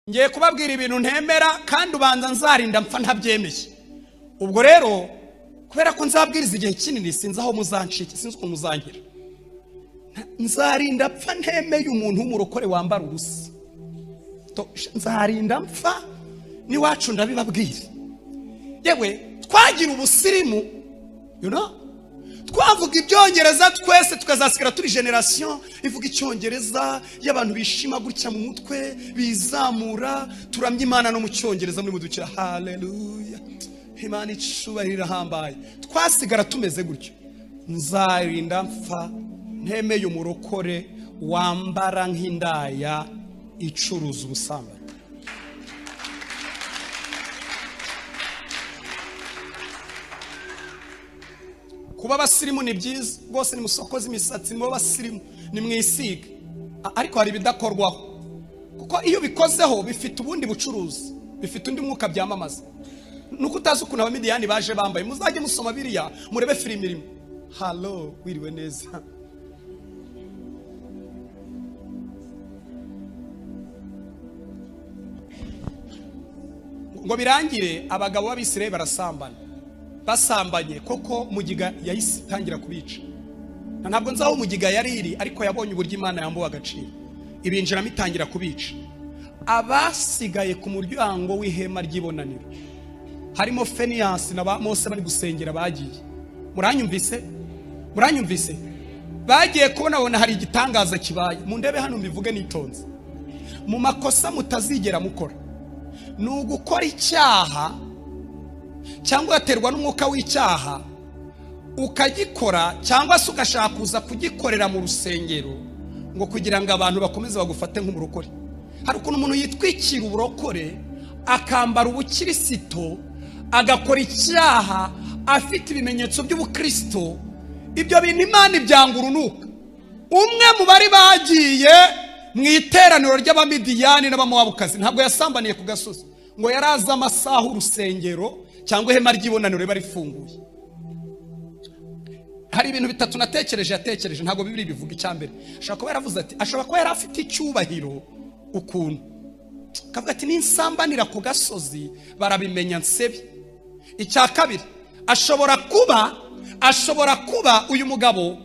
ngiye kubabwira ibintu ntemera kandi ubanza nzarinda mpfa ntabyemeye. Ubwo rero kubera ko nzabwiriza igihe kinini sinzi aho muzancike, sinzi uko muzangira. Nzarinda mpfa ntemeye umuntu w'umurokore wambara ubusa. Nzarinda mpfa niwacu ndabibabwira. Yewe twagira ubusirimu, twavuga ibyongereza twese tukazasigara turi generation ivuga icyongereza y'abantu bishima gutya mu mutwe bizamura, turamya Imana no mu cyongereza muri mudukira haleluya, Imana icubahira hambaye. Twasigara tumeze gutyo. Nzarinda mpfa ntemeye umurokore wambara nk'indaya icuruza ubusambanyi. Kuba basirimu ni byiza bose, ni musokoze imisatsi, ni basirimu, ni mwisiga, ariko hari bidakorwaho, kuko iyo bikozeho bifite ubundi bucuruzi, bifite undi mwuka byamamaza. Nuko utazi ukuntu abamidiyani baje bambaye, muzajye musoma biriya murebe filimi irimo. Halo, wiriwe neza. Ngo birangire abagabo b'Abisirayeli barasambana. Basambanye koko mugiga yahise itangira kubica. Ntabwo nzaho mugiga yari iri, ariko yabonye uburyo Imana yambuwe agaciro, ibinjira mitangira kubica. Abasigaye ku muryango w'ihema ry'ibonaniro harimo Feniyasi na ba Mose bari gusengera bagiye. Muranyumvise? Bagiye kubona hari igitangaza kibaye. Mu ndebe hano mbivuge nitonze. Mu makosa mutazigera mukora ni ugukora icyaha cyangwa yaterwa n'umwuka w'icyaha ukagikora, cyangwa se ugashaka kuza kugikorera mu rusengero ngo kugira ngo abantu bakomeze bagufate nk'umurokore. Hari ukuntu umuntu yitwikira uburokore akambara ubukirisito agakora icyaha afite ibimenyetso by'ubukristo. Ibyo bintu Imana ibyanga urunuka. Umwe mu bari bagiye mu iteraniro ry'Abamidiyani n'Abamowabukazi ntabwo yasambaniye ku gasozi, ngo yaraza amasaha urusengero cyangwa ihema ry'ibonaniro riba rifunguye. Hari ibintu bitatu yatekereje ntabwo Bibiri bivuga. Icyambere ashobora kuba yaravuze ati, ashobora kuba yari afite icyubahiro ukuntu kavuga ati ninsambanira ku gasozi barabimenya nsebi. Icya kabiri ashobora kuba uyu mugabo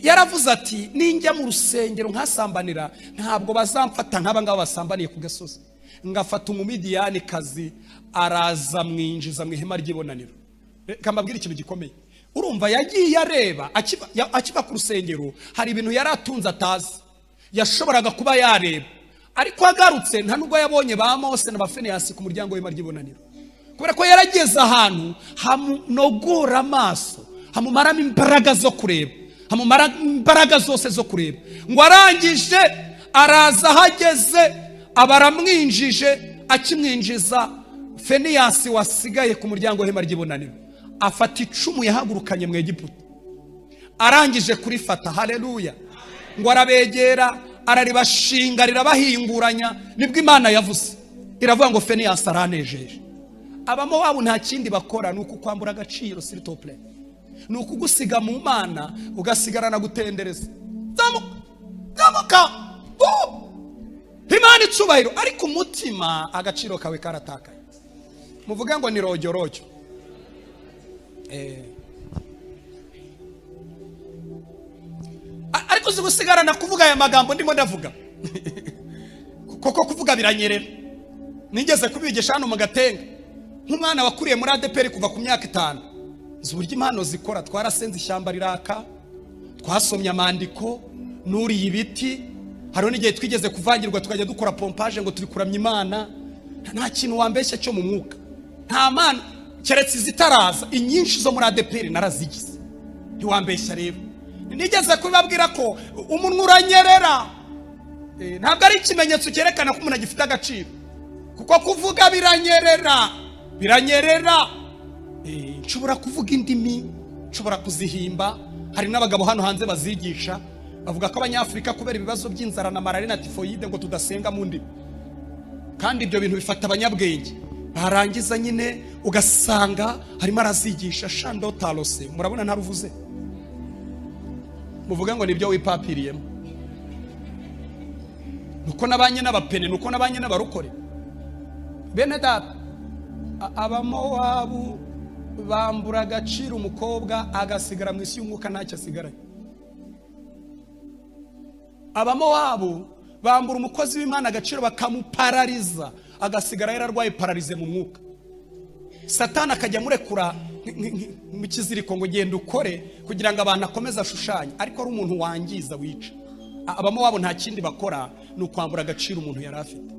yaravuze ati ninjya mu rusengero nkasambanira ntabwo bazamfata nk'aba ngabo basambaniye ku gasozi. Ngafata umumidiyani kazi araza mwinjiza mu ihema ry'ibonaniro. Kambabwira ikintu gikomeye. Urumva yagiye areba akiva ku rusengero hari ibintu yaratunze atazi, yashoboraga kuba yareba, ariko agarutse nta nubwo yabonye ba Mose na ba Feniyasi ku muryango w'ihema ry'ibonaniro, kubera ko yarageze ahantu hamunogora amaso, hamumaramo imbaraga zo kureba, hamumara imbaraga zose zo kureba. Ngo arangije araza hageze abaramwinjije, akimwinjiza Feniyasi wasigaye ku muryango w'ihema ry'ibonaniro afata icumu yahagurukanye mu Egiputa. Arangije kurifata, haleluya, ngo arabegera araribashinga rirabahinguranya. Nibwo Imana yavuze iravuga ngo Feniyasi aranejeje. Abamowabu nta kindi bakora ni ukukwambura agaciro, s'il te plaît, ni ukugusiga mu Mana ugasigarana gutendereza. Zamuka Imana icubahiro, ariko umutima agaciro kawe karatakaye. Muvuge ngo ni rojyo. Ariko zigusigarana kuvuga aya magambo ndimo ndavuga. Koko kuvuga biranyerera. Nigeze kubigisha hano mu Gatenga nk'umwana wakuriye muri ADPR kuva ku myaka 5. Zuburyo impano zikora, twarasenze ishyamba riraka, twasomye amandiko, nuriye ibiti. Hariho n'igihe twigeze kuvangirwa tukajya dukora pompage ngo turi kuramya Imana. Nta kintu wambeshya cyo mu mwuka, nta mana keretse zitaraza. Inyinshi zo muri ADPR narazigize, ntiwambeshya rero. Nigeze kubabwira ko umuntu uranyerera, ntabwo ari ikimenyetso cyerekana ko umuntu agifite agaciro, kuko kuvuga biranyerera. Nshobora kuvuga indimi, nshobora kuzihimba. Hari n'abagabo hano hanze bazigisha, bavuga ko Abanyafrika kubera ibibazo by'inzara na malaria na tifoyide ngo tudasenga mu ndimi, kandi ibyo bintu bifata abanyabwenge. Barangiza nyine ugasanga harimo arazigisha shando talose. Murabona ntaruvuze, muvuga ngo nibyo wipapiriyemo. Nuko nabanye n'abapene, nuko nabanye n'abarokore. bene data, Abamowabu bambura agaciro umukobwa agasigara mu isi y'umwuka ntacyo asigaranye. Abamowabu bambura umukozi w'Imana agaciro bakamuparariza agasigara yararwaye pararize mu mwuka. Satani akajya murekura mu kiziriko ngo genda ukore kugira ngo abantu akomeze ashushanye, ariko ari umuntu wangiza wica. Abamowabu nta kindi bakora ni ukwambura agaciro umuntu yari afite.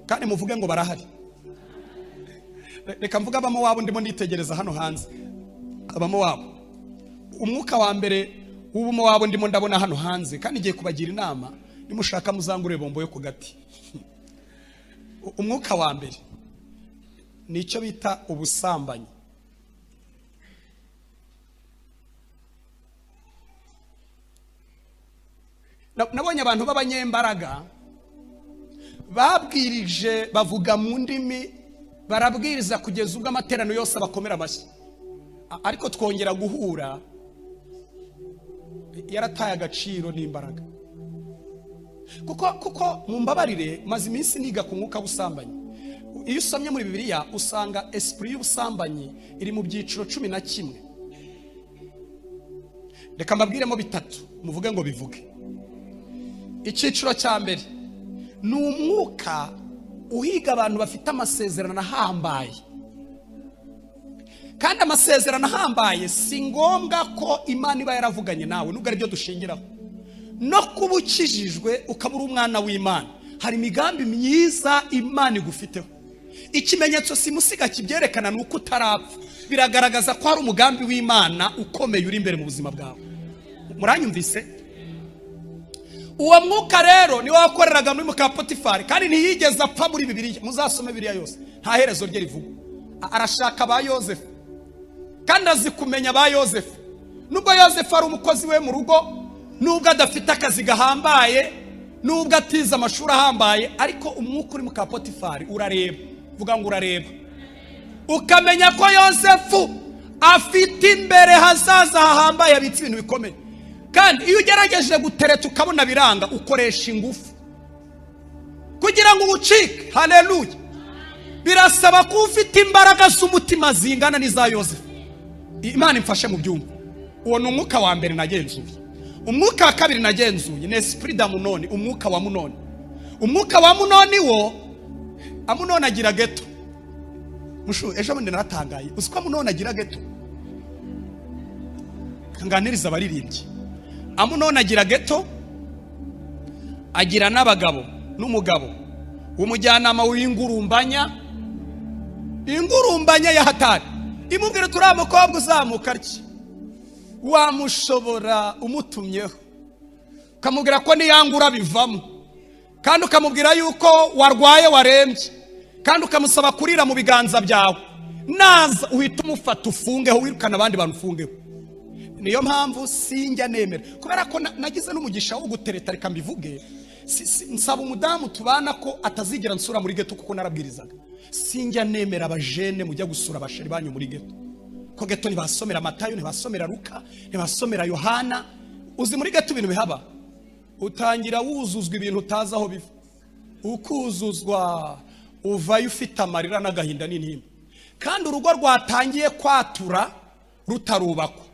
Kandi muvuge ngo barahari. Reka mvuga Abamowabu ndimo nditegereza hano hanze. Abamowabu, umwuka wa mbere w'Ubumowabu ndimo ndabona hano hanze, kandi ngiye kubagira inama nimushaka muzangure bombo yo ku gati. Umwuka wa mbere nicyo bita ubusambanyi. Nabonye abantu b'abanyembaraga babwirije bavuga mu ndimi, barabwiriza kugeza ubwo amaterano yose bakomera amashyi, ariko twongera guhura yarataye agaciro n'imbaraga. Kuko mumbabarire maze iminsi niga ku mwuka w'ubusambanyi. Iyo usomye muri Bibiliya usanga esprit y'ubusambanyi iri mu byiciro 11. Reka mbabwiremo bitatu muvuge ngo bivuge. Icyiciro cya mbere ni umwuka uhiga abantu bafite amasezerano ahambaye. Kandi amasezerano ahambaye si ngombwa ko Imana iba yaravuganye nawe, nubwo ari byo dushingiraho. No kuba ukijijwe ukabura umwana w'Imana, hari imigambi myiza Imana igufiteho. Ikimenyetso simusiga kibyerekana ni uko utarapfa, biragaragaza ko hari umugambi w'Imana ukomeye uri imbere mu buzima bwawe. Muranyumvise? Uwo mwuka rero ni wakoreraga muri muka Potifari, kandi ntiyigeze apfa muri Bibiliya. Muzasome Bibiliya yose, nta herezo rye rivuga. Arashaka ba Yosefu, kandi azi kumenya ba Yosefu. Nubwo Yosefu ari umukozi we mu rugo, nubwo adafite akazi gahambaye, nubwo atize amashuri ahambaye, ariko umwuka uri muka Potifari urareba. Vuga ngo urareba. Ukamenya ko Yosefu afite imbere hazaza hahambaye, abitse ibintu bikomeye. Kandi iyo ugerageje gutereta ukabona biranga, ukoresha ingufu kugira ngo ubucike. Haleluya. Birasaba ko ufite imbaraga z'umutima zingana n'iza Yosefu. Imana imfashe mu byumba. Uwo ni umwuka wa mbere nagenzuye. Umwuka wa kabiri nagenzuye ni esprit d'Amunoni, umwuka wa Amunoni. Umwuka wa Amunoni wo, Amunoni agira geto. Mushu ejo bundi naratangaye, uziko Amunoni agira geto. Kanganiriza abaririmbyi. Amunoni agira geto, agira n'abagabo n'umugabo w'umujyanama w'ingurumbanya. Ingurumbanya ya hatari imubwira turi umukobwa uzamuka ariki, wamushobora umutumyeho ukamubwira ko niyangura bivamo, kandi ukamubwira yuko warwaye warembye, kandi ukamusaba kurira mu biganza byawe. Naza uhita umufata ufungeho, wirukana abandi bantu ufungeho. Niyo mpamvu sinjya nemera, kubera ko nagize n'umugisha wo gutereta. Reka mbivuge, nsaba umudamu tubana ko atazigera nsura muri geto, kuko narabwirizaga. Sinjya nemera abajene mujya gusura abasheri banyu muri geto, ko geto ntibasomera Matayo, ntibasomera Luka, ntibasomera Yohana. Uzi muri geto ibintu bihaba, utangira wuzuzwa ibintu utazi aho biva. Ukuzuzwa uvayo ufite amarira n'agahinda n'intimba, kandi urugo rwatangiye kwatura rutarubakwa.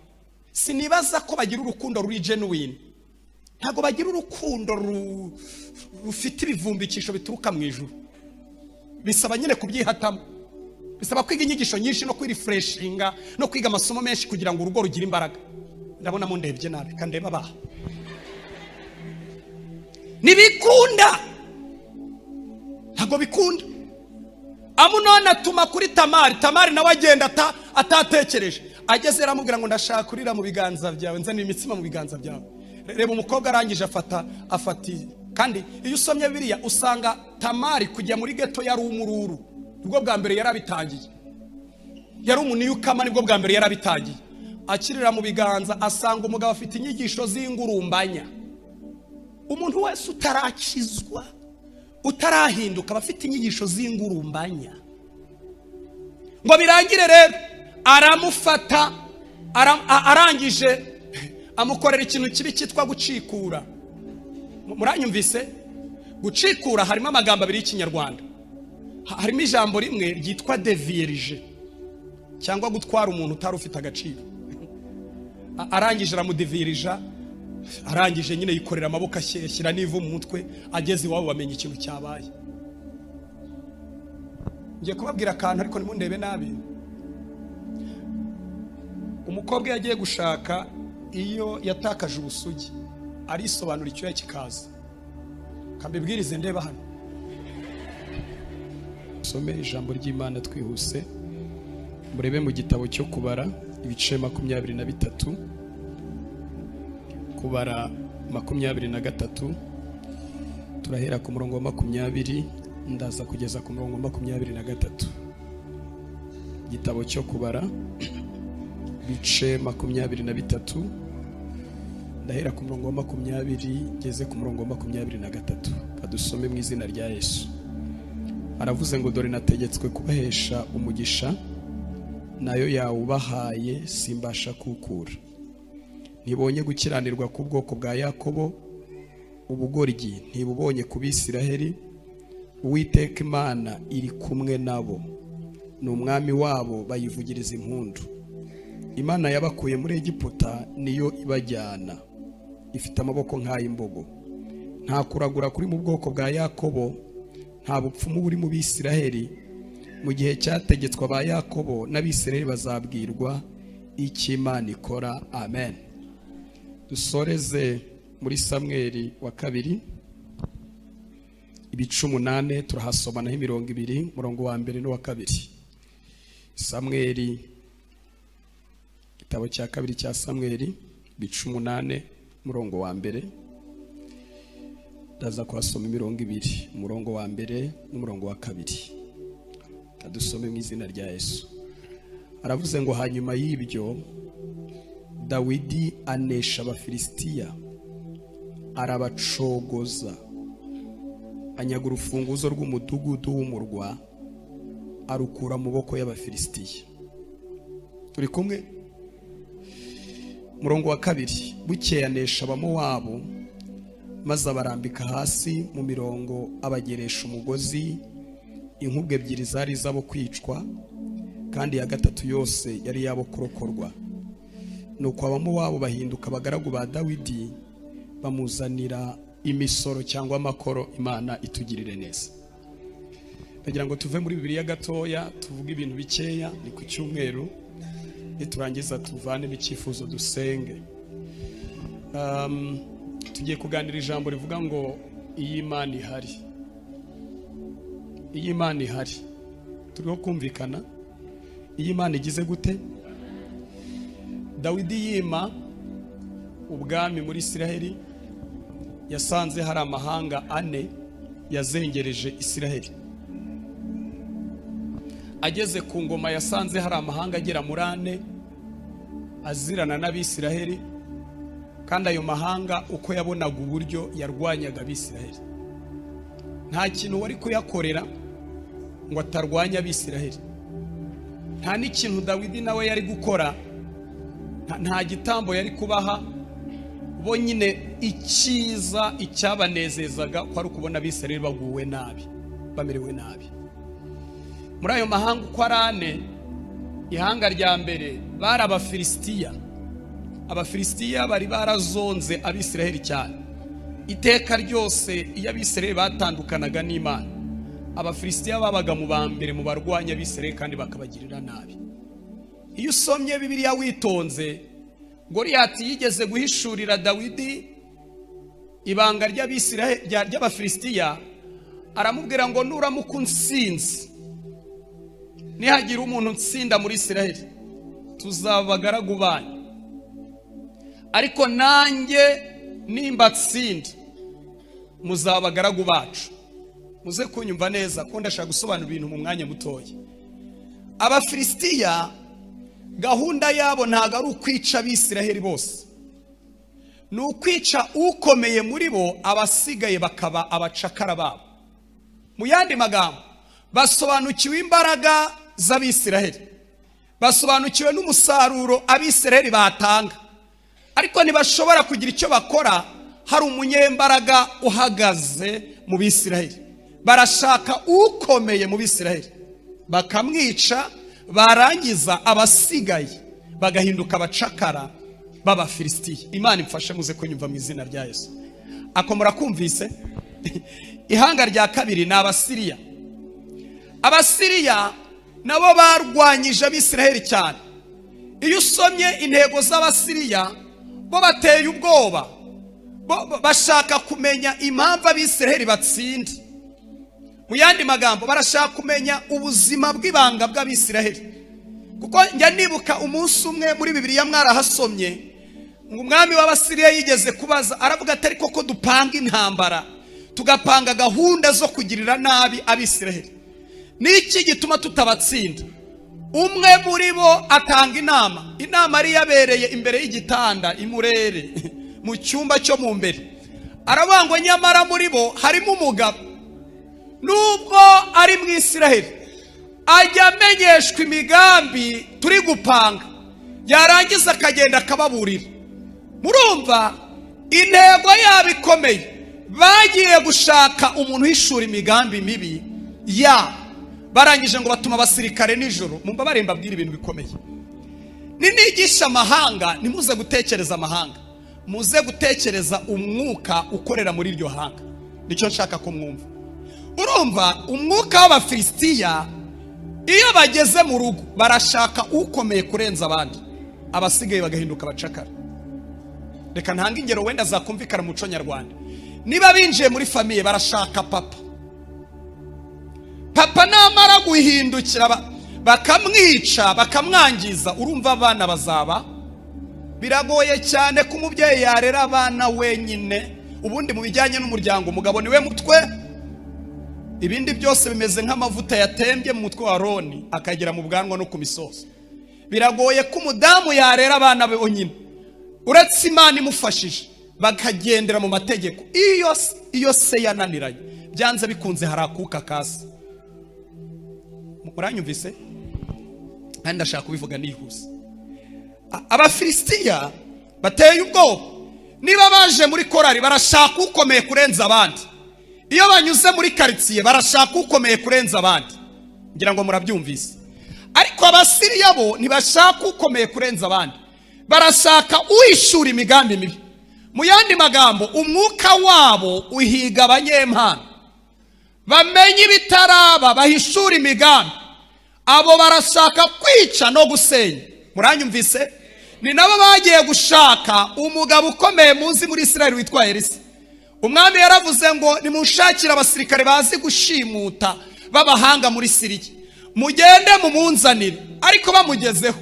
Sinibaza ko bagira urukundo ruri genuine. Ntago bagira urukundo rufite ibivumbikisho bituruka mu ijuru. Bisaba nyine kubyihatamo, bisaba kwiga inyigisho nyinshi no kwirefreshinga no kwiga amasomo menshi kugira ngo urugo rugire imbaraga. Ndabona mu ndebye nabi kandi ndeba baha nibikunda, ntago bikunda. Amunoni atuma kuri Tamari, Tamari nawe agenda atatekereje. Ageze aramubwira ngo ndashaka kurira mu biganza byawe, nzanira imitsima mu biganza byawe. Reba umukobwa arangije afati. Kandi iyo usomye Bibiliya usanga Tamari kujya muri geto yari umururu. Nibwo bwa mbere yarabitangiye. Yari umuniyukama, nibwo bwa mbere yarabitangiye. Akirira mu biganza asanga umugabo afite inyigisho z'ingurumbanya. Umuntu wese utarakizwa, utarahinduka, bafite inyigisho z'ingurumbanya. Ngo birangire rero aramufata, arangije amukorera ikintu kibi cyitwa gucikura. Muranyumvise? Gucikura harimo amagambo abiri y'Ikinyarwanda. harimo ijambo rimwe ryitwa devirije cyangwa gutwara umuntu utari ufite agaciro. Arangije aramudivirija, arangije nyine yikorera amaboko ashyira n'ivu mu mutwe, ageze iwabo bamenya ikintu cyabaye. Ngiye kubabwira akantu ariko nimundebe nabi. Umukobwa yagiye gushaka, iyo yatakaje ubusugi arisobanura icyo yakikaza. Kambibwirize ndeba hano. Some ijambo ry'Imana twihuse, murebe mu gitabo cyo kubara ibice 23, kubara 23, turahera ku murongo wa 20 ndaza kugeza ku murongo wa 23. Gitabo cyo kubara ibice 23, ndahera ku murongo wa 20 ngeze ku murongo wa 23. Kadusome mu izina rya Yesu. Aravuze ngo dore nategetswe kubahesha umugisha, nayo yawubahaye simbasha kukura. Ntibonye gukiranirwa ku bwoko bwa Yakobo, ubugoryi ntibubonye ku Bisiraheli. Uwiteka Imana iri kumwe nabo, ni umwami wabo bayivugiriza impundu. Imana yabakuye muri Egiputa niyo ibajyana, ifite amaboko nk'ay'imbogo. Nta kuragura kuri mu bwoko bwa Yakobo, nta bupfumu buri mu Bisiraheli. Mu gihe cyategetswe aba Yakobo n'Abisiraheli bazabwirwa icyo Imana ikora. Amen. Dusoreze muri Samweli wa kabiri ibice 8, turahasoma naho 20, murongo wa mbere n'uwa kabiri. Samweli, igitabo cya kabiri cya Samweli ibice 8, murongo wa mbere. Ndaza kuhasoma 20, umurongo wa mbere n'umurongo wa kabiri. Kadusome mu izina rya Yesu. Aravuze ngo hanyuma y'ibyo Dawidi anesha Abafilisitiya, arabacogoza, anyaga urufunguzo rw'umudugudu w'umurwa, arukura mu maboko y'Abafilisitiya. Turi kumwe? Murongo wa kabiri. Bukeye anesha Abamowabu, maze abarambika hasi mu mirongo, abageresha umugozi. Inkubwe ebyiri zari izabo kwicwa, kandi ya gatatu yose yari yabo kurokorwa. Nuko Abamowabu bahinduka abagaragu ba Dawidi, bamuzanira imisoro cyangwa amakoro. Imana itugirire neza. Ndagira ngo tuve muri Bibiliya gatoya, tuvuge ibintu bikeya, ni ku cyumweru, niturangiza tuvanemo icyifuzo dusenge. Tugiye kuganira ijambo rivuga ngo iyi Imana ihari. Iyi Imana ihari. Turiho kumvikana? Iyi Imana igize gute? Dawidi yima ubwami muri Isiraheli, yasanze hari amahanga 4 yazengereje Isiraheli. Ageze ku ngoma yasanze hari amahanga agera muri 4 azirana n'Abisiraheli, kandi ayo mahanga uko yabonaga uburyo yarwanyaga Abisiraheli, nta kintu wari kuyakorera ngo atarwanya Abisiraheli. Nta n'ikintu Dawidi nawe yari gukora, nta gitambo yari kubaha. Bo nyine icyiza icyabanezezaga ko ari ukubona Abisiraheli baguwe nabi, bamerewe nabi. Muri ayo mahanga uko ari 4, ihanga rya mbere bari Abafilisitiya. Abafilisitiya bari barazonze Abisiraheli cyane. Iteka ryose iyo Abisiraheli batandukanaga n'Imana, Abafilisitiya babaga mu bambere mu barwanya Abisiraheli kandi bakabagirira nabi. Iyo usomye Bibiliya witonze, Goliyati yigeze guhishurira Dawidi ibanga ry'Abisiraheli ry'Abafilisitiya, aramubwira ngo nuramuka unsinze, nihagira umuntu nsinda muri Isiraheli, tuzabagaragu banyu. Ariko nanjye nimba nsinda, muzabagaragu bacu. Muze kunyumva neza ko ndashaka gusobanura ibintu mu mwanya mutoya. Abafilisitiya gahunda yabo ntago ari ukwica Abisiraheli bose, ni ukwica ukomeye muri bo, abasigaye bakaba abacakara babo. Mu yandi magambo, basobanukiwe imbaraga z'Abisiraheli, basobanukiwe n'umusaruro Abisiraheli batanga, ariko ntibashobora kugira icyo bakora hari umunyembaraga uhagaze mu Bisiraheli. barashaka ukomeye mu Bisiraheli bakamwica, barangiza abasigaye bagahinduka abacakara b'Abafilisitiya. Imana imfashe muze kunyumva mu izina rya Yesu. Ako murakumvise? Ihanga rya kabiri ni Abasiriya. Abasiriya nabo barwanyije Abisiraheli cyane. Iyo usomye intego z'Abasiriya, bo bateye ubwoba, bashaka kumenya impamvu Abisiraheli batsinda. Mu yandi magambo, barashaka kumenya ubuzima bw'ibanga bw'Abisiraheli. Kuko njya nibuka umunsi umwe muri Bibiliya mwarahasomye ngo umwami w'Abasiriya yigeze kubaza, aravuga ati ariko ko dupanga intambara tugapanga gahunda zo kugirira nabi Abisiraheli, niki gituma tutabatsinda? Umwe muri bo atanga inama ari yabereye imbere y'igitanda imurere mu cyumba cyo mu mbere. Aravuga ngo nyamara muri bo harimo umugabo, nubwo ari mu Isiraheli ajya amenyeshwa imigambi turi gupanga, yarangiza akagenda akababurira. Murumva intego yabo ikomeye, bagiye gushaka umuntu uhishura imigambi mibi ya, barangije ngo batuma abasirikare nijoro. Mumba baremba abwira ibintu bikomeye. Ninigisha amahanga, nimuze gutekereza amahanga, muze gutekereza umwuka ukorera muri iryo hanga. Nicyo nshaka ko mwumva. Urumva umwuka w'Abafilisitiya iyo bageze mu rugo barashaka ukomeye kurenza abandi, abasigaye bagahinduka abacakara. Reka ntanga ingero wenda zakumvikana mu muco nyarwanda. Niba binjiye muri famiye barashaka papa namara guhindukira bakamwica bakamwangiza, urumva abana bazaba biragoye cyane ko umubyeyi yarera abana wenyine. Ubundi mu bijyanye n'umuryango umugabo niwe mutwe, ibindi byose bimeze nk'amavuta yatembye mu mutwe wa Aroni akagera mu bwanwa no ku misozo. Biragoye ko umudamu yarera abana be wenyine, uretse Imana imufashije bakagendera mu mategeko. Iyo se yananiranye, byanze bikunze harakuka kasi. Muranyumvise? Kandi ndashaka kubivuga nihuse. Abafilisitiya bateye ubwoba. Niba baje muri korari barashaka ukomeye kurenza abandi, iyo banyuze muri quartier barashaka ukomeye kurenza abandi. Ngira ngo murabyumvise. Ariko Abasiriya bo ntibashaka ukomeye kurenza abandi, barashaka uishura imigambi mibi. Mu yandi magambo, umwuka wabo uhiga abanyempano, bamenye ibitaraba, bahishura imigambi. Abo barashaka kwica no gusenya. Muranyumvise? Ni nabo bagiye gushaka umugabo ukomeye munsi muri Isiraheli witwa Elisa. Umwami yaravuze ngo nimushakira abasirikare bazi gushimuta babahanga muri Siriya, mugende mumunzanire. Ariko bamugezeho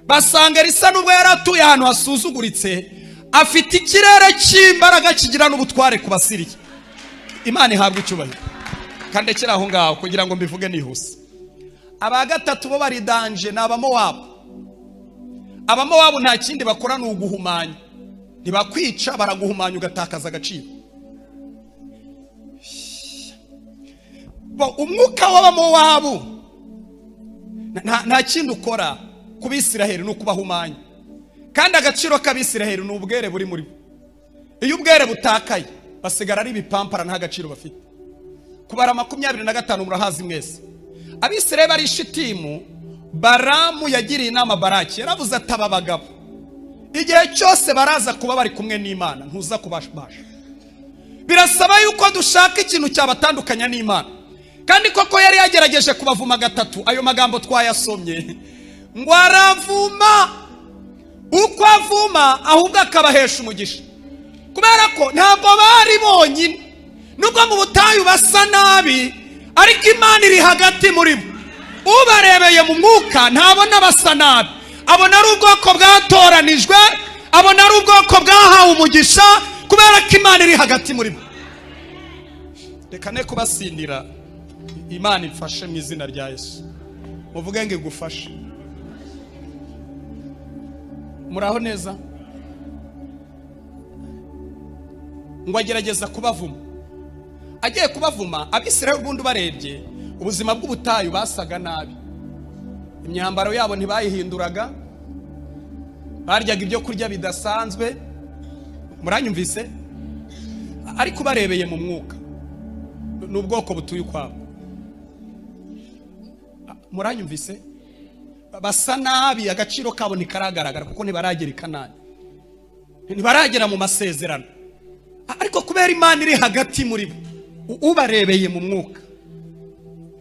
basanga Elisa nubwo yaratuye ahantu hasuzuguritse, afite ikirere cy'imbaraga kigira n'ubutware ku Basiriya. Imana ihabwa icyubahiro. Kandi kira aho ngaho kugira ngo mbivuge nihuse. Aba gatatu bo bari danje ni Abamowabu. Abamowabu nta kindi bakora ni uguhumanya. Ntibakwica, baraguhumanya ugatakaza agaciro. Umwuka w'Abamowabu nta kindi ukora ku Bisiraheli ni ukubahumanya. Kandi agaciro k'Abisiraheli ni ubwere buri muri bo. Iyo ubwere butakaye basigara ari ibipampara nta gaciro bafite. Kubara 25 murahazi mwese. Abisiraheli bari Shitimu, Baramu yagiriye inama Baraki, yaravuze ati aba bagabo igihe cyose baraza kuba bari kumwe n'Imana ntuza kubasha. Birasaba yuko dushaka ikintu cyabatandukanya n'Imana. Kandi koko yari yagerageje kubavuma gatatu. Ayo magambo twayasomye ngo aravuma, uko avuma ahubwo akabahesha umugisha. Kubera ko ntabwo bari bonyine, nubwo mu butayu basa nabi, ariko Imana iri hagati muri bo. Ubarebeye mu mwuka ntabona basa nabi, abona ari ubwoko bwatoranijwe, abona ari ubwoko bwahawe umugisha, kubera ko Imana iri hagati muri bo. Reka ne kubasindira. Imana imfashe mu izina rya Yesu. Muvuge ngo igufashe. Muraho neza? Ngo agerageza kubavuma. Agiye kubavuma, Abisiraheli ubundi barebye ubuzima bw'ubutayu basaga nabi. Imyambaro yabo ntibayihinduraga, baryaga ibyo kurya bidasanzwe. Muranyumvise? Ariko barebeye mu mwuka, n'ubwoko butuye ukwabo. Muranyumvise? Basa nabi, agaciro kabo ntikaragaragara kuko ntibaragera i Kanani, ntibaragera mu masezerano. Ariko kubera Imana iri hagati muri bo, ubarebeye mu mwuka,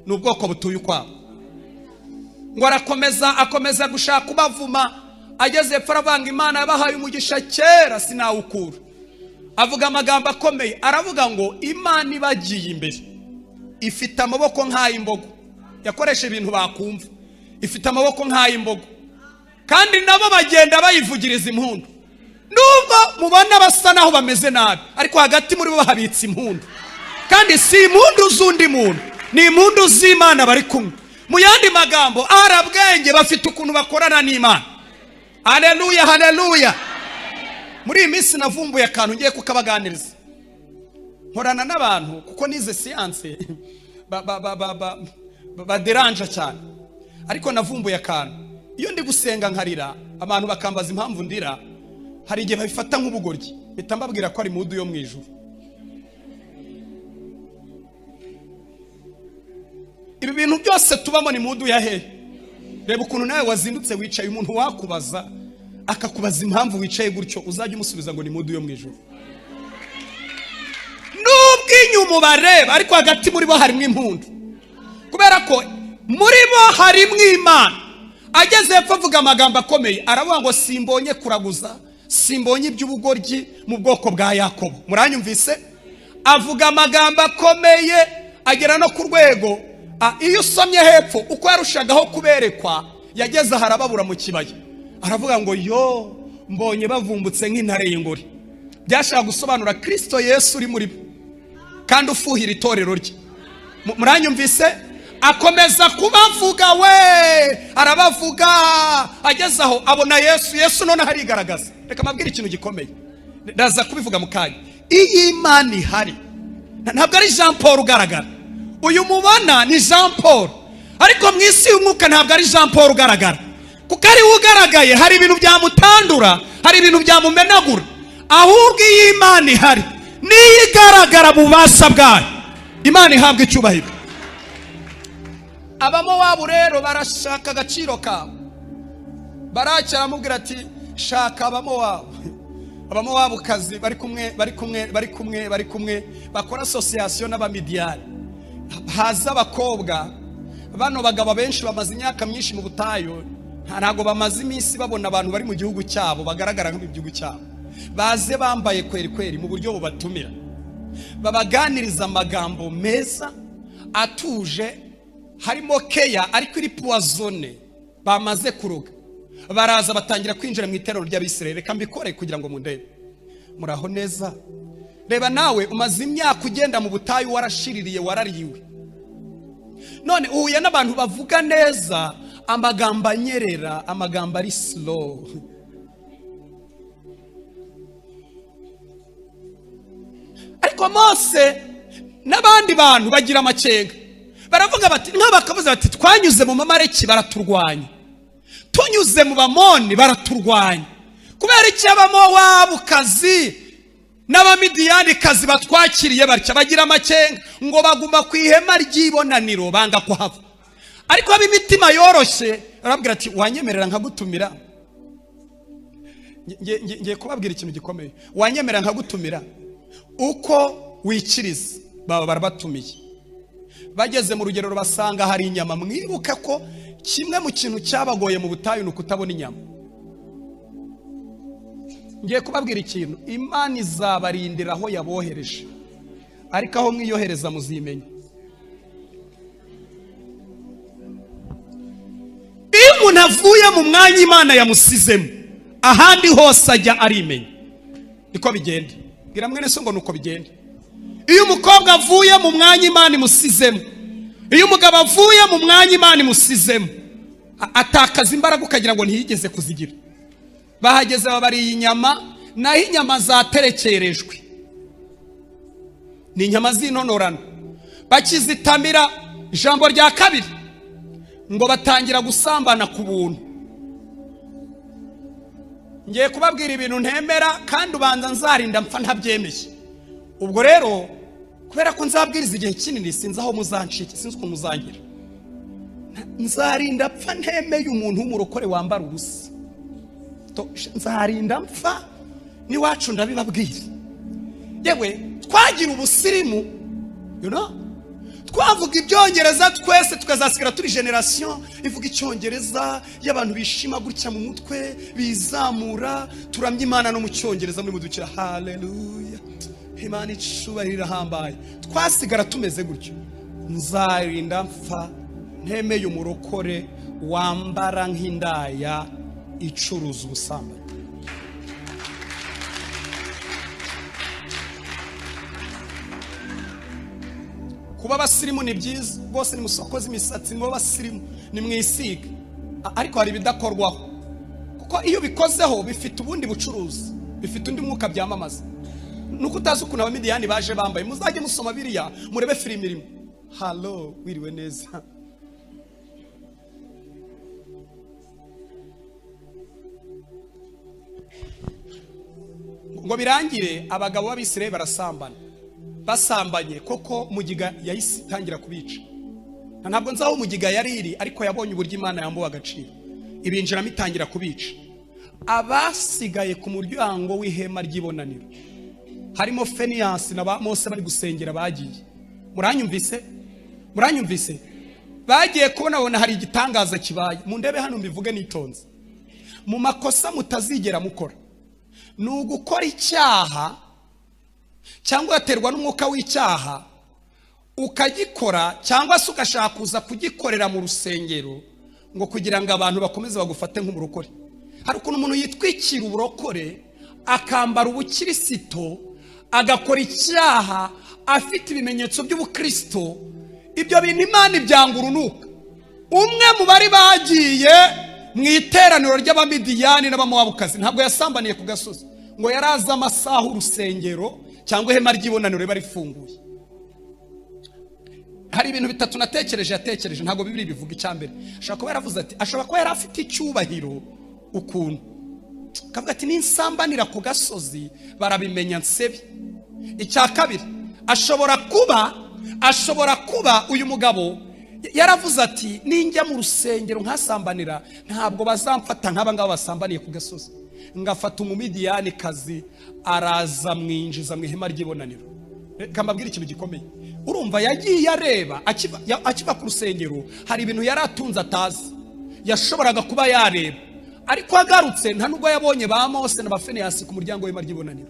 n'ubwoko butuye ukwabo. Ngo akomeza gushaka kubavuma, ageze epfo aravanga Imana yabahaye umugisha kera sinawukura. Avuga amagambo akomeye, aravuga ngo Imana ibagiye imbere ifite amaboko nk'ay'imbogo. Yakoresha ibintu bakumva, ifite amaboko nk'ay'imbogo, kandi nabo bagenda bayivugiriza impundu. Nubwo mubona basa naho bameze nabi, ariko hagati muri bo habitse impundu, kandi si impundu z'undi muntu, ni impundu z'Imana bari kumwe. Mu yandi magambo, arabwenge bafite ukuntu bakorana n'Imana. Haleluya, haleluya. Muri iyi minsi navumbuye akantu ngiye kukabaganiriza. Nkorana n'abantu kuko nize siyanse baderanja cyane, ariko navumbuye akantu. Iyo ndi gusenga nkarira, abantu bakambaza impamvu ndira, hari igihe babifata nk'ubugoryi, mpita mbabwira ko ari mudu yo mu ijuru. Ibi bintu byose tubamo ni mudu ya hehe? Reba ukuntu nawe wazindutse wicaye, umuntu wakubaza akakubaza impamvu wicaye gutyo, uzajya umusubiza ngo ni mudu yo mu ijuru. Nubwo inyuma bareba, ariko hagati muri bo harimo impundu, kubera ko muri bo harimo Imana. Ageze hepfo avuga amagambo akomeye, aravuga ngo simbonye kuraguza, simbonye iby'ubugoryi mu bwoko bwa Yakobo. Muranyumvise? Avuga amagambo akomeye, agera no ku rwego, iyo usomye hepfo uko yarushagaho kuberekwa, yageze harababura mu kibaya. Aravuga ngo yo, mbonye bavumbutse nk'intare y'ingore. Byashaka gusobanura Kristo Yesu uri muri bo, kandi ufuhira itorero rye. Muranyumvise? Akomeza kubavuga we, arabavuga, ageze aho abona Yesu none harigaragaza. Reka mabwire ikintu gikomeye, ndaza kubivuga mu kanya. Iyi Imana ihari, ntabwo ari Jean Paul ugaragara. Uyu mubona ni Jean Paul, ariko mu isi y'umwuka ntabwo ari Jean Paul ugaragara, kuko ari ugaragaye hari ibintu byamutandura, hari ibintu byamumenagura. Ahubwo iyi Imana ihari niyo igaragara mu bubasha bwayo. Imana ihabwa icyubahiro. Abamowabu rero barashaka agaciro kabo, baracyara amubwira ati shaka Abamowabu kazi bari kumwe bakora association n'abamidiyani. Haza abakobwa, bano bagabo benshi bamaze imyaka myinshi mu butayu, ntago bamaze iminsi babona abantu bari mu gihugu cyabo bagaragara nko mu gihugu cyabo. Baze bambaye kweri mu buryo bubatumira, babaganiriza amagambo meza atuje, harimo keya ariko iri poisonne bamaze kuruga. Baraza batangira kwinjira mu iterero ry'Abisirayeli. Reka mbikore kugira ngo mundebe. Muraho neza? Reba nawe umaze imyaka ugenda mu butayu, warashiririye, warariwe, none uhuye n'abantu bavuga neza, amagambo anyerera, amagambo ari slow. Ariko Mose n'abandi bantu bagira amacenga, baravuga bati nk'abakavuze bati twanyuze mu mamareki baraturwanya, tunyuze mu bamoni baraturwanya. Kubera iki Abamowabu kazi n'Abamidiyani kazi batwakiriye batya, bagira amacenga ngo baguma ku ihema ry'ibonaniro, banga kuhava. Ariko ab'imitima yoroshye arabwira ati wanyemerera nkagutumira. Ngiye kubabwira ikintu gikomeye, wanyemerera nkagutumira uko wikiriza. Baba barabatumiye, bageze mu rugero basanga hari inyama. Mwibuka ko kimwe mu kintu cyabagoye mu butayu ni ukutabona inyama. Ngiye kubabwira ikintu, Imana izabarindira aho yabohereje, ariko aho mwiyohereza muzimenya. Iyo umuntu avuye mu mwanya Imana yamusizemo, ahandi hose ajya arimenya. Niko bigenda. Bwira mwene so ngo nuko bigenda. Iyo umukobwa avuye mu mwanya Imana imusizemo, iyo umugabo avuye mu mwanya Imana imusizemo, atakaza imbaraga ukagira ngo ntiyigeze kuzigira. Bahageze babariye inyama, naho inyama zaterekerejwe ni inyama z'intonorano. Bakizitamira ijambo rya kabiri ngo batangira gusambana ku buntu. Ngiye kubabwira ibintu ntemera kandi ubanza nzarinda mpfa ntabyemeye. Ubwo rero kubera ko nzabwiriza igihe kinini sinzi aho muzancike, sinzi uko muzangira. Nzarinda pfa ntemeye umuntu w'umurokore wambara ubusa. Nzarinda mpfa n'iwacu ndabibabwira. Yewe twagira ubusirimu, twavuga ibyongereza twese tukazasigara turi generation ivuga icyongereza y'abantu bishima gutya mu mutwe bizamura, turamya Imana no mu cyongereza muri mudukira haleluya, Imana icubahiro hambaye. Twasigara tumeze gutyo. Nzarinda mpfa ntemeye umurokore wambara nk'indaya icuruza ubusambanyi. Kuba abasirimu ni byiza, bose ni musokoze imisatsi, ni abasirimu, ni mwisiga, ariko hari ibidakorwaho, kuko iyo bikozeho bifite ubundi bucuruzi, bifite undi mwuka byamamaza. Nuko utazi ukuntu abamidiyani baje bambaye, muzajye musoma biriya murebe filimi irimo. Halo, wiriwe neza. Ngo birangire abagabo b'Abisirayeli barasambana. Basambanye koko mugiga yahise itangira kubica. Ntabwo nzaho mugiga yari iri, ariko yabonye uburyo Imana yambuwe agaciro, ibinjiramo itangira kubica. Abasigaye ku muryango w'ihema ry'ibonaniro harimo Feniyasi na Mose bari gusengera bagiye. Muranyumvise? Bagiye kubona hari igitangaza kibaye. Mu ndebe hano mbivuge nitonze. Mu makosa mutazigera mukora ni ugukora icyaha cyangwa yaterwa n'umwuka w'icyaha ukagikora, cyangwa se ugashaka kuza kugikorera mu rusengero ngo kugira ngo abantu bakomeze bagufate nk'umurokore. Hari ukuntu umuntu yitwikira uburokore akambara ubukirisito agakora icyaha afite ibimenyetso by'ubukristo. Ibyo bintu Imana ibyanga urunuka. Umwe mu bari bagiye mu iteraniro ry'Abamidiyani n'Abamowabukazi ntabwo yasambaniye ku gasozi, ngo yaraza amasaha urusengero cyangwa ihema ry'ibonaniro riba rifunguye. Hari ibintu bitatu yatekereje, ntabwo Bibiri bivuga. Icyambere, ashobora kuba yaravuze ati, ashobora kuba yari afite icyubahiro ukuntu kavuga ati ninsambanira ku gasozi barabimenya nsebe. Icya kabiri, ashobora kuba uyu mugabo yaravuze ati ninjya mu rusengero nkasambanira ntabwo bazamfata nk'aba ngaba basambaniye ku gasozi. Ngafata umumidiyani kazi araza mwinjiza mu ihema ry'ibonaniro. Kamabwira ikintu gikomeye. Urumva yagiye areba akiva ku rusengero hari ibintu yari atunze atazi, yashoboraga kuba yareba, ariko agarutse nta nubwo yabonye ba Mose na ba Feniyasi ku muryango w'ihema ry'ibonaniro,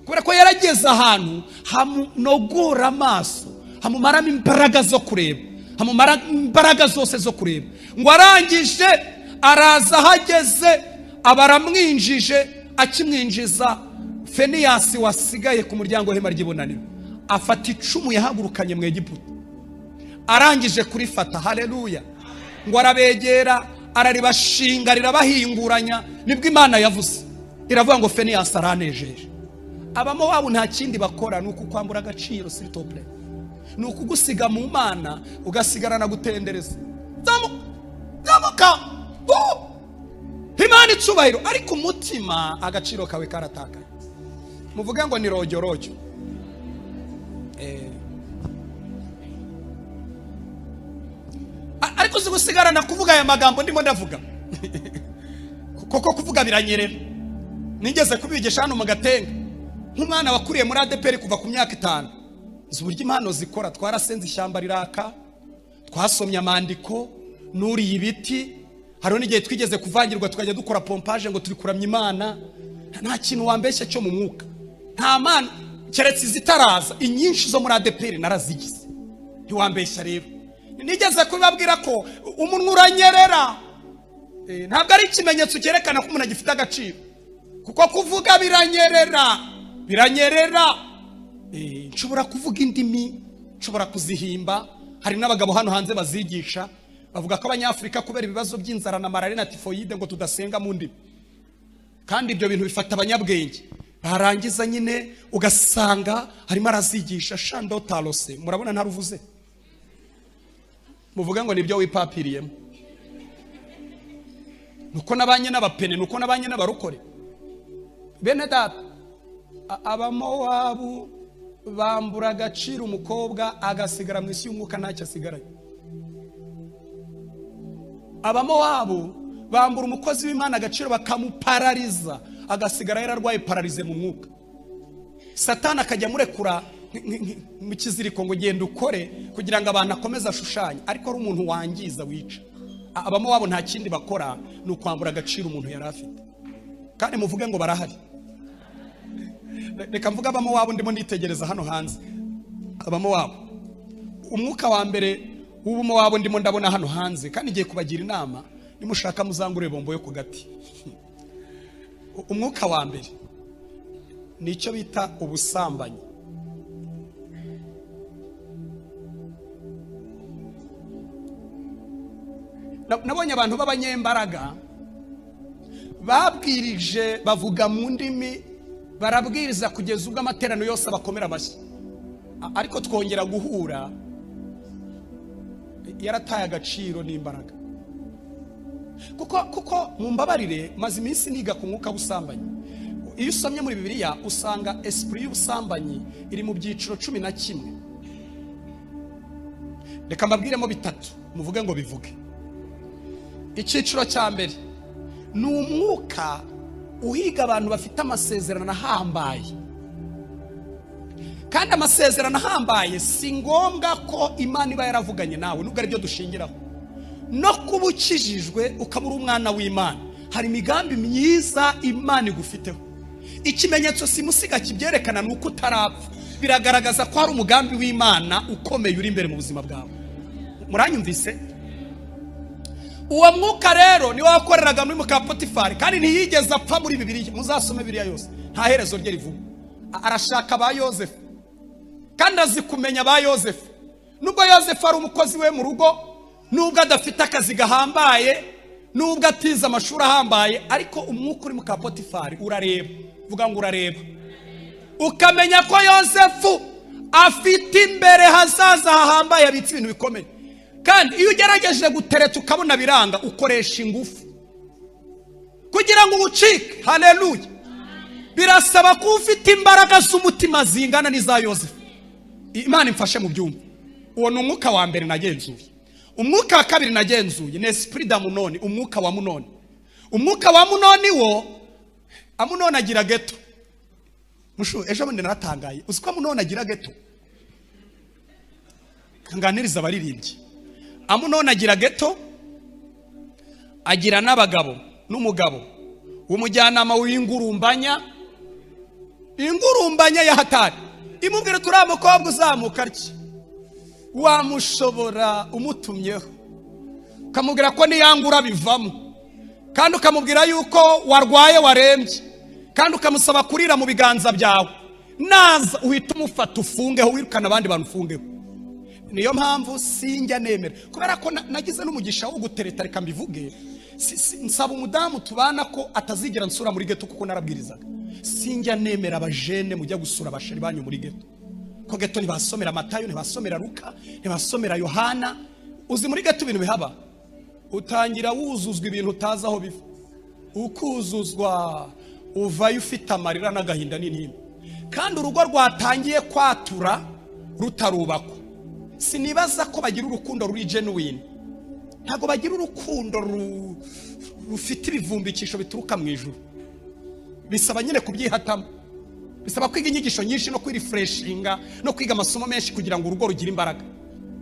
kubera ko yarageze ahantu hamunogora amaso, hamumaramo imbaraga zo kureba, hamumara imbaraga zose zo kureba. Ngo arangije araza hageze abaramwinjije, akimwinjiza Feniyasi wasigaye ku muryango w'ihema ry'ibonaniro afata icumu yahagurukanye mu Egiputa, arangije kurifata. Haleluya. Ngo arabegera araribashinga rirabahinguranya. Nibwo Imana yavuze iravuga ngo Feniyasi aranejeje. Abamowabu nta kindi bakora ni ukukwambura agaciro, s'il te plaît, ni ukugusiga mu Mana ugasigarana gutendereza. Zamuka Imana icubahiro, ariko umutima agaciro kawe karatakaye. Muvuge ngo ni rojyorojyo. Ariko zigusigarana kuvuga aya magambo ndimo ndavuga kuko kuvuga biranyerera. Nigeze kubigisha hano mu Gatenga nk'umwana wakuriye muri ADPR kuva ku myaka 5. Uburyo impano zikora, twarasenze ishyamba riraka, twasomye amandiko, nuriye ibiti. Hariho n'igihe twigeze kuvangirwa tukajya dukora pompage ngo turi kuramya Imana. Nta kintu wambeshya cyo mu mwuka, nta mana keretse zitaraza. Inyinshi zo muri ADPR narazigize, ntiwambeshya rero. Nigeze kubabwira ko umuntu uranyerera, ntabwo ari ikimenyetso cyerekana ko umuntu agifite agaciro, kuko kuvuga biranyerera. Nshobora kuvuga indimi, nshobora kuzihimba. Hari n'abagabo hano hanze bazigisha, bavuga ko Abanyafrika kubera ibibazo by'inzara na malaria na tifoyide ngo tudasenga mu ndimi, kandi ibyo bintu bifata abanyabwenge. Barangiza nyine ugasanga harimo arazigisha shando talose. Murabona ntaruvuze, muvuga ngo nibyo wipapiriyemo. Nuko nabanye n'abapene, nuko nabanye n'abarokore. Bene data, Abamowabu bambura agaciro umukobwa agasigara mu isi y'umwuka ntacyo asigaranye. Abamowabu bambura umukozi w'Imana agaciro bakamuparariza agasigara yararwaye pararize mu mwuka. Satani akajya murekura mu kiziriko ngo genda ukore kugira ngo abantu akomeze ashushanye, ariko ari umuntu wangiza wica. Abamowabu nta kindi bakora ni ukwambura agaciro umuntu yari afite. Kandi muvuge ngo barahari. Reka mvuga abamowabu ndimo nitegereza hano hanze. Abamowabu umwuka wa mbere w'ubumowabu ndimo ndabona hano hanze, kandi ngiye kubagira inama nimushaka muzangure bombo yo ku gati. Umwuka wa mbere nicyo bita ubusambanyi. Nabonye abantu b'abanyembaraga babwirije bavuga mu ndimi, barabwiriza kugeza ubwo amaterano yose bakomera amashyi, ariko twongera guhura yarataye agaciro n'imbaraga. Kuko mumbabarire maze iminsi niga ku mwuka w'ubusambanyi. Iyo usomye muri Bibiliya usanga esprit y'ubusambanyi iri mu byiciro 11. Reka mbabwiremo bitatu muvuge ngo bivuge. Icyiciro cya mbere ni umwuka uhiga abantu bafite amasezerano ahambaye. Kandi amasezerano ahambaye si ngombwa ko Imana iba yaravuganye nawe, nubwo ari byo dushingiraho. No kuba ukijijwe ukabura umwana w'Imana, hari imigambi myiza Imana igufiteho. Ikimenyetso simusiga kibyerekana nuko utarapfa, biragaragaza ko hari umugambi w'Imana ukomeye uri imbere mu buzima bwawe. Muranyumvise? Uwo mwuka rero ni wakoreraga muri muka Potifari, kandi ntiyigeze apfa muri Bibiliya. Muzasome Bibiliya yose, nta herezo rye rivuga. Arashaka ba Yosefu, kandi azi kumenya ba Yosefu. Nubwo Yosefu ari umukozi we mu rugo, nubwo adafite akazi gahambaye, nubwo atize amashuri ahambaye, ariko umwuka uri muka Potifari urareba. Vuga ngo urareba. Ukamenya ko Yosefu afite imbere hazaza hahambaye, abitse ibintu bikomeye. Kandi iyo ugerageje gutereta ukabona biranga, ukoresha ingufu kugira ngo ubucike. Haleluya. Birasaba ko ufite imbaraga z'umutima zingana n'iza Yosefu. Imana imfashe mu byumba. Uwo ni umwuka wa mbere nagenzuye. Umwuka wa kabiri nagenzuye ni esprit d'Amunoni, umwuka wa Amunoni. Umwuka wa Amunoni wo, Amunoni agira geto. Ejo bundi naratangaye, uzi ko Amunoni agira geto? Kanganiriza abaririmbyi. Amunoni agira geto, agira n'abagabo n'umugabo w'umujyanama w'ingurumbanya. Ingurumbanya ya hatari imubwira turi umukobwa uzamuka ariki, wamushobora umutumyeho, ukamubwira ko niyangura bivamo, kandi ukamubwira yuko warwaye warembye, kandi ukamusaba kurira mu biganza byawe. Naza uhita umufata ufungeho, wirukana abandi bantu ufungeho. Niyo mpamvu sinjya nemera, kubera ko nagize n'umugisha wo gutereta. Reka mbivuge, nsaba umudamu tubana ko atazigira nsura muri geto, kuko narabwirizaga. Sinjya nemera abajene mujya gusura abashari banyu muri geto, ko geto ntibasomera Matayo, ntibasomera Luka, ntibasomera Yohana. Uzi muri geto ibintu bihaba, utangira wuzuzwa ibintu utazi aho biva. Ukuzuzwa uvayo ufite amarira n'agahinda n'intimba, kandi urugo rwatangiye kwatura rutarubakwa. Sinibaza ko bagira urukundo ruri genuine. Ntago bagira urukundo rufite ibivumbikisho bituruka mu ijuru. Bisaba nyine kubyihatamo, bisaba kwiga inyigisho nyinshi no kwirefreshinga no kwiga amasomo menshi kugira ngo urugo rugire imbaraga.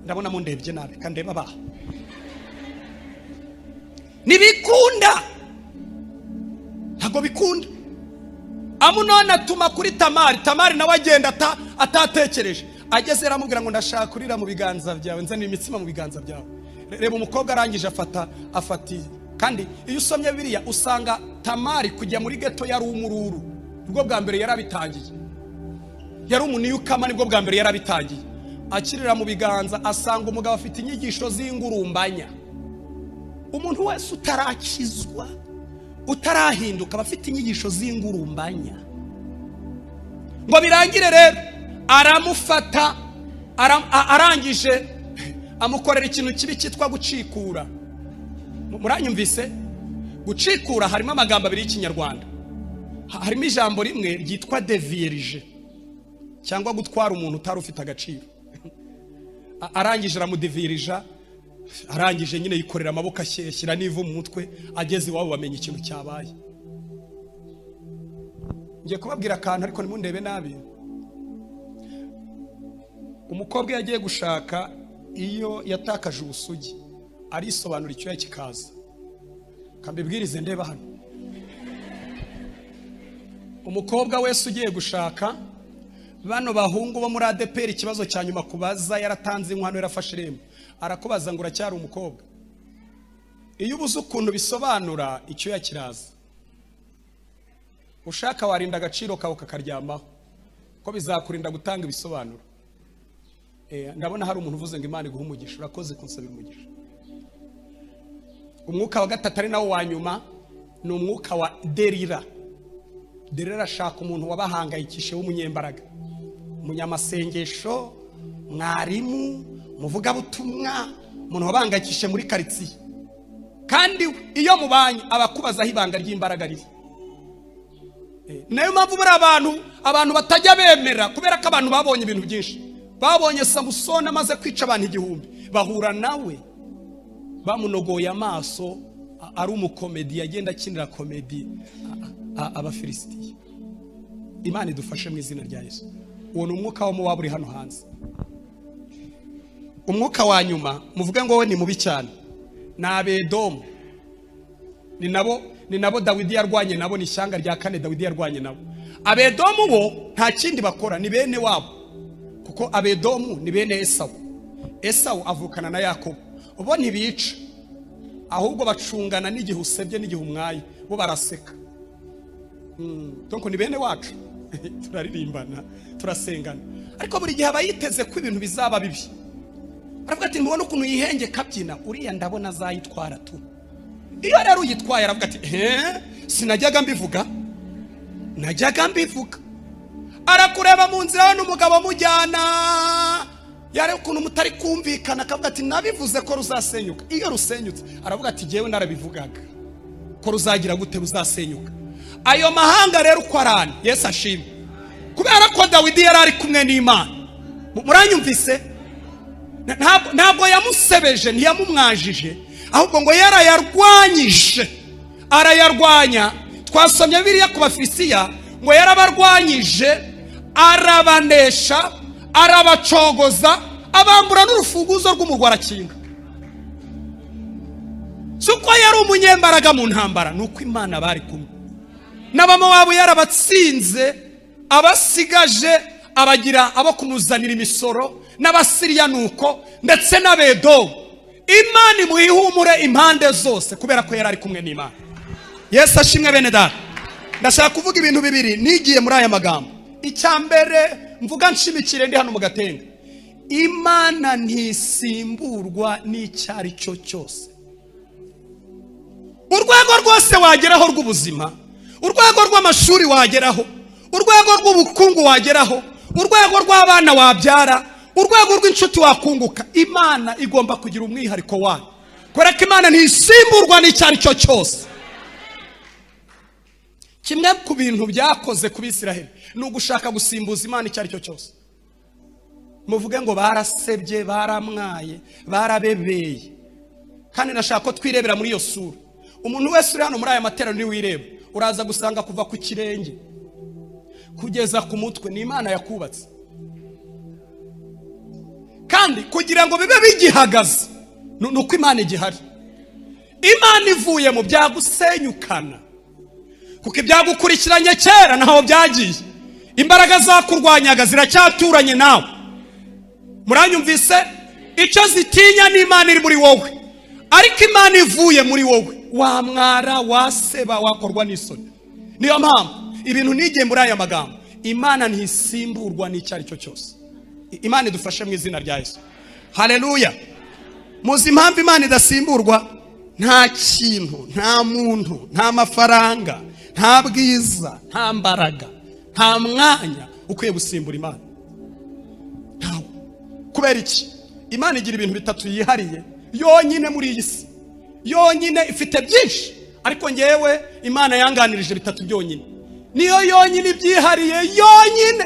Ndabona mu ndebye nabe kandi ndeba baha nibikunda, ntago bikunda. Amunoni atuma kuri Tamari nawe agenda atatekereje. Ageze aramubwira ngo ndashaka kurira mu biganza byawe, nzanira imitsima mu biganza byawe. Reba umukobwa arangije afati. Kandi iyo usomye Bibiliya usanga Tamari kujya muri geto yari umururu. Ubwo bwa mbere yarabitangiye, yari umuniyukama, nibwo bwa mbere yarabitangiye. Akirira mu biganza asanga umugabo afite inyigisho z'ingurumbanya. Umuntu wese utarakizwa, utarahinduka, bafite inyigisho z'ingurumbanya. Ngo birangire rero aramufata, arangije amukorera ikintu kibi cyitwa gucikura. Muranyumvise? Gucikura harimo amagambo abiri y'Ikinyarwanda. Harimo ijambo rimwe ryitwa devierge. cyangwa gutwara umuntu utari ufite agaciro. Arangije aramudivirija, arangije nyine yikorera amaboko ashyira n'ivu mu mutwe, ageze iwabo bamenye ikintu cyabaye. Ngiye kubabwira akantu ariko nimundebe nabi. Umukobwa yagiye gushaka, iyo yatakaje ubusugi arisobanura icyo yakikaza. Kambibwirize ndeba hano. Umukobwa wese ugiye gushaka, bano bahungu bo muri ADPR ikibazo cya nyuma kubaza, yaratanze inkwano, yarafashe irembo, arakubaza ngo uracyari umukobwa. Iyo ubuze ukuntu bisobanura icyo yakiraza, ushaka warinda agaciro kawe kakaryamaho, ko bizakurinda gutanga ibisobanuro. Ndabona hari umuntu uvuze ngo Imana iguhe umugisha, urakoze kunsabira umugisha. Umwuka wa gatatu ari nawo wa nyuma ni umwuka wa derira. Derira ashaka umuntu wabahangayikishe w'umunyembaraga, umunyamasengesho, mwarimu, muvugabutumwa, umuntu wabahangayikishe muri karitsiye. Kandi iyo mubanye abakubazaho ibanga ry'imbaraga riri. Nayo mpamvu muri abantu batajya bemera, kubera ko abantu babonye ibintu byinshi. Babonye Samusoni amaze kwica abantu 1000, bahura nawe bamunogoye amaso, ari umukomedi agenda akinira komedi Abafilisitiya. Imana idufashe mu izina rya Yesu. Uwo ni umwuka wo muwaburi hano hanze. Umwuka wa nyuma muvuge ngo we ni mubi cyane, na Abedomu. Ni nabo Dawidi yarwanye nabo, ni ishyanga rya 4 Dawidi yarwanye nabo. Abedomu bo nta kindi bakora, ni bene wabo, kuko Abedomu ni bene Esawu. Esawu avukana na Yakobo. Ubo ntibica, ahubwo bacungana n'igihe usebye n'igihe umwaye, bo baraseka. Tonko ni bene wacu. Turaririmbana, turasengana. Ariko buri gihe abayiteze ko ibintu bizaba bibi, aravuga ati mbona ukuntu yihenge kabyina, uriya ndabona azayitwara tu. Iyo rero uyitwaye aravuga ati sinajyaga mbivuga, najyaga mbivuga. Arakureba mu nzira n'umugabo mujyana, yare ukuntu mutari kumvikana, akavuga ati nabivuze ko ruzasenyuka. Iyo rusenyutse aravuga ati jewe narabivugaga ko ruzagira gute, ruzasenyuka. Ayo mahanga rero uko arani, Yesu ashimwe, kubera ko Dawidi yari ari kumwe n'Imana. Muranyumvise? Ntabwo yamusebeje, ntiyamumwajije, ahubwo ngo yarayarwanyije, arayarwanya. Twasomye Bibiliya ku Bafilisitiya ngo yarabarwanyije, arabanesha, arabacogoza, abambura n'urufunguzo rw'umurwa arakinga. Suko yari umunyembaraga mu ntambara, nuko Imana bari kumwe. N'Abamowabu yarabatsinze, abasigaje abagira abo kumuzanira imisoro, n'Abasiriya nuko, ndetse n'Abedomu. Imana imuhihumure impande zose, kubera ko yari ari kumwe n'Imana. Yesu ashimwe bene data. Ndashaka kuvuga ibintu bibiri nigiye muri aya magambo. Icyambere mvuga nshimikire ndi hano mu Gatenga, Imana ntisimburwa n'icyari cyo cyose. Urwego rwose wageraho rw'ubuzima, urwego rw'amashuri wageraho, urwego rw'ubukungu wageraho, urwego rw'abana wabyara, urwego rw'inshuti wakunguka, Imana igomba kugira umwihariko wayo, kubera ko Imana ntisimburwa n'icyari cyo cyose. Kimwe ku bintu byakoze ku Bisiraheli ni ugushaka gusimbuza Imana icyari cyo cyose. Muvuge ngo barasebye, baramwaye, barabebeye. Kandi nashaka ko twirebera muri iyo sura. Umuntu wese uri hano muri aya materaniro ni wireba, uraza gusanga kuva ku kirenge kugeza ku mutwe ni Imana yakubatse. Kandi kugira ngo bibe bigihagaze nuko Imana igihari. Imana ivuye mu byagusenyukana, kuko ibyagukurikiranye kera naho byagiye. Imbaraga zakurwanyaga ziracyaturanye nawe. Muranyumvise? Icyo zitinya ni Imana iri muri wowe. Ariko Imana ivuye muri wowe, wamwara, waseba, wakorwa n'isoni. Niyo mpamvu ibintu nigiye muri aya magambo, Imana ntisimburwa n'icyari cyo cyose. Imana idufashe mu izina rya Yesu. Haleluya. Muzi impamvu Imana idasimburwa? Nta kintu, nta muntu, nta mafaranga, nta bwiza, nta mbaraga, nta mwanya ukwiye gusimbura Imana. Ntawe. Kubera iki? Imana igira ibintu bitatu yihariye yonyine muri iyi si. Yonyine ifite byinshi, ariko ngewe Imana yanganirije bitatu byonyine. Niyo yonyine ibyihariye yonyine.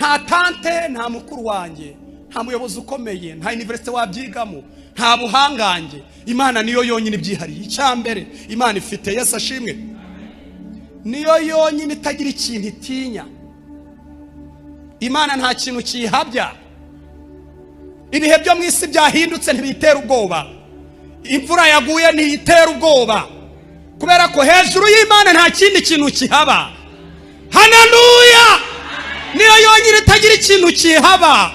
nta tante, nta mukuru wanjye, nta muyobozi ukomeye, nta university wabyigamo, nta buhangange. Imana niyo yonyine ibyihariye. Icyambere Imana ifite, Yesu ashimwe, niyo yonyine itagira ikintu itinya. Imana nta kintu kihabya. Ibihe byo mu isi byahindutse ntibitera ubwoba, imvura yaguye ntiyitera ubwoba, kubera ko hejuru y'Imana nta kindi kintu kihaba. Haleluya! Niyo yonyine itagira ikintu kihaba.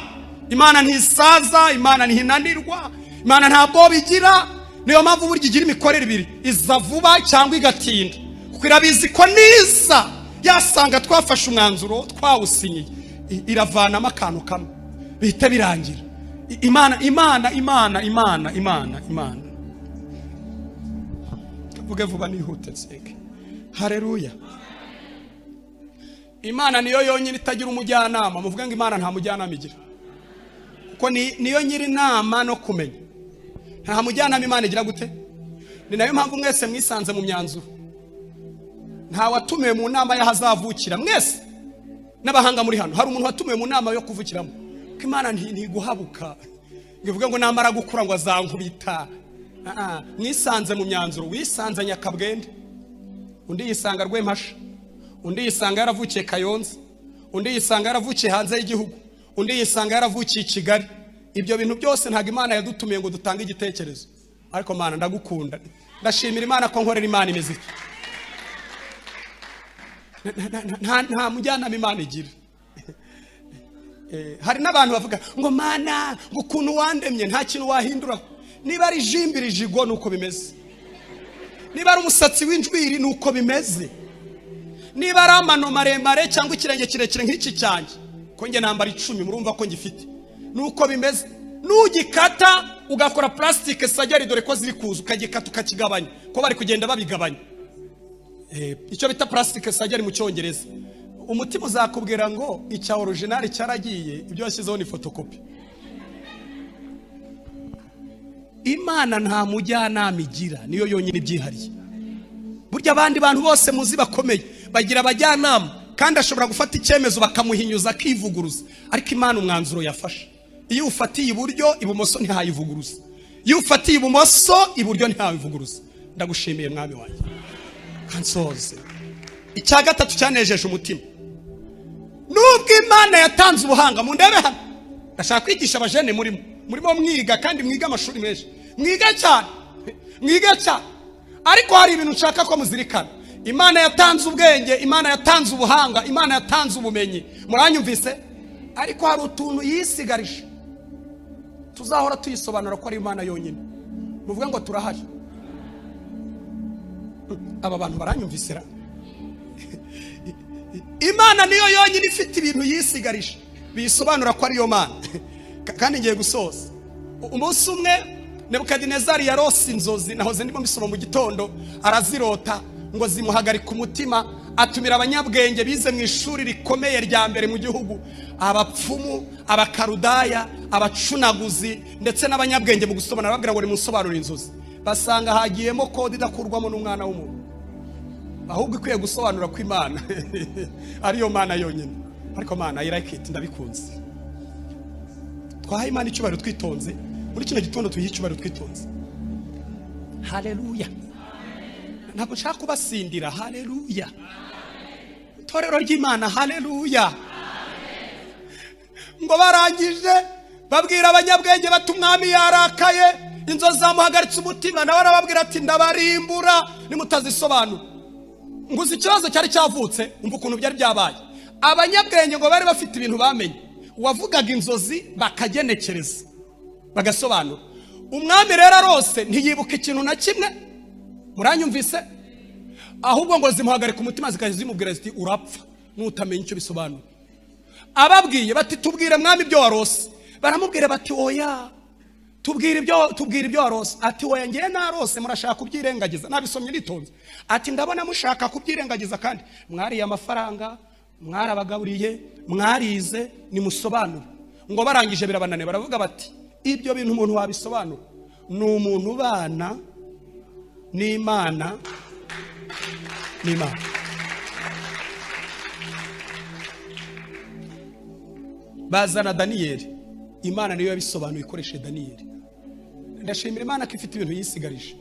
Imana ntisaza, Imana ntihinanirwa, Imana ntabwo bigira. Niyo mpamvu burya igira imikorere ibiri, iza vuba cyangwa igatinda, kuko irabizi ko niza yasanga twafashe umwanzuro twawusinyiye iravanamo akantu kamwe bihita birangira. Imana vuge vuba nihute nseke. Haleluya! Imana niyo yonyine itagira umujyanama. Muvuga ngo Imana nta mujyanama igira, kuko niyo nyiri inama no kumenya. Nta mujyanama Imana igira gute? Ni nayo mpamvu mwese mwisanze mu myanzuro. Nta watumiwe mu nama y'ahazavukira. Mwese n'abahanga muri hano hari umuntu watumiwe mu nama yo kuvukiramo. Ko Imana ntiguhabuka ngivuga ngo namara gukura ngo azankubita. Mwisanze mu myanzuro. Wisanze Nyakabwende, undi yisanga Rwempasha, undi yisanga yaravukiye Kayonza, undi yisanga yaravukiye hanze y'igihugu, undi yisanga yaravukiye Kigali. Ibyo bintu byose ntago Imana yadutumiye ngo dutange igitekerezo. Ariko Mana ndagukunda, ndashimira Imana ko nkorera Imana imeze. Nta mujyanama Imana igira. Hari n'abantu bavuga ngo Mana ngo ukuntu wandemye nta kintu wahindura. Niba ari jimbiri jigo nuko bimeze, niba ari umusatsi w'injwiri nuko bimeze, niba ari amano maremare cyangwa ikirenge kirekire nk'iki cyanjye, ko nge nambara 10 murumva ko ngifite, nuko bimeze. Nugikata ugakora plastique sajari, dore ko ziri kuza, ukagikata ukakigabanya, ko bari kugenda babigabanya. Icyo bita plastique sajari mu Cyongereza. Umutima uzakubwira ngo icya original cyaragiye, ibyo yashyizeho ni photocopy. Imana nta mujyanama igira, niyo yonyine ibyihariye. Burya abandi bantu bose muzi bakomeye bagira abajyanama, kandi ashobora gufata icyemezo bakamuhinyuza akivuguruza. Ariko Imana umwanzuro yafashe, iyo ufatiye iburyo ibumoso ntihayivuguruza, iyo ufatiye ibumoso iburyo ntihayivuguruza. Ndagushimiye mwami wanjye. Kansoze icya gatatu cyanejeje umutima. Nubwo Imana yatanze ubuhanga, mu ndebe hano ndashaka kwigisha abajene murimo mwiga, kandi mwiga amashuri menshi, mwiga cyane, ariko hari ibintu nshaka ko muzirikana. Imana yatanze ubwenge, Imana yatanze ubuhanga, Imana yatanze ubumenyi, muranyumvise? Ariko hari utuntu yisigarisha tuzahora tuyisobanura ko ari Imana yonyine. Muvuga ngo turahari. Aba bantu baranyumvisira? Imana niyo yonyine ifite ibintu yisigarisha bisobanura ko ari yo Mana. Kandi ngiye gusoza. Umunsi umwe Nebukadinezari yarose inzozi, nahoze ndimo mbisoma mu gitondo, arazirota ngo zimuhagarika umutima. Atumira abanyabwenge bize mu ishuri rikomeye rya mbere mu gihugu, abapfumu, abakarudaya, abacunaguzi, ndetse n'abanyabwenge mu gusobanura. Babwira ngo nimusobanure inzozi. Basanga hagiyemo kode idakurwamo n'umwana w'umuntu, ahubwo ikwiye gusobanura ko Imana ariyo Mana yonyine. Ariko Mana I like it, ndabikunze. Twahaye Imana icyubahiro twitonze. Muri kino gitondo tuyihe icyubahiro twitonze. Haleluya! Ntabwo nshaka kubasindira. Haleluya! Torero ry'Imana. Haleluya! Ngo barangije babwira abanyabwenge bati umwami yarakaye, inzozi zamuhagaritse umutima. Nawe arababwira ati ndabarimbura nimutazisobanura. Nguzi ikibazo cyari cyavutse, umva ukuntu byari byabaye. Abanyabwenge ngo bari bafite ibintu bamenye, uwavugaga inzozi bakagenekereza bagasobanura. Umwami rero arose ntiyibuka ikintu na kimwe, muranyumvise? Ahubwo ngo zimuhagarika umutima, zikaje zimubwira ziti urapfa nutamenya icyo bisobanura. Ababwiye bati tubwire mwami ibyo warose. Baramubwira bati oya, tubwire ibyo warose. Ati oya ngiye narose, murashaka kubyirengagiza. Nabisomye nitonze. Ati ndabona mushaka kubyirengagiza, kandi mwariye amafaranga, mwarabagaburiye, mwarize, nimusobanura. Ngo barangije birabanane, baravuga bati ibyo bintu umuntu wabisobanura ni umuntu ubana n'Imana. bazana Daniyeli. Imana niyo yabisobanuye ikoreshe Daniyeli. Ndashimira Imana ko ifite ibintu yisigarije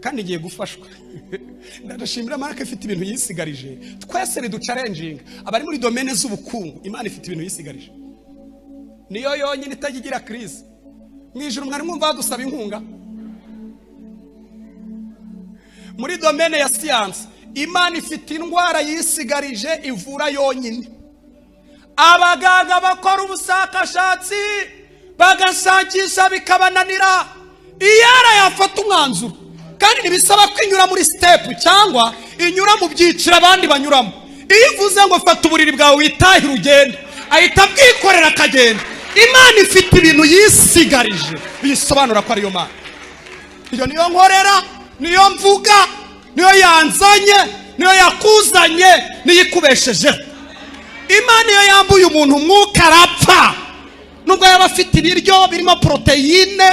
kandi igiye gufashwa. Ndashimira Imana ko ifite ibintu yisigarije. Twese biduchallenging abari muri domaine z'ubukungu. Imana ifite ibintu yisigarije, niyo yonyine itagigira crise. Mwijuru mwari mwumva dusaba inkunga muri domaine ya science. Imana ifite indwara yisigarije ivura yonyine. Abaganga bakora ubusakashatsi bagashakisha bikabananira, iyara yafata umwanzuro kandi ntibisaba kwinyura muri step cyangwa inyura mu byiciro abandi banyuramo. Iyo ivuze ngo fata uburiri bwawe witahira ugenda, ahita bwikorera akagenda. Imana ifite ibintu yisigarije bisobanura ko ariyo Mana. Iyo niyo nkorera, niyo mvuga, niyo yanzanye, niyo yakuzanye, niyo ikubesheje. Imana iyo yambuye umuntu umwuka arapfa, nubwo yaba afite ibiryo birimo proteine,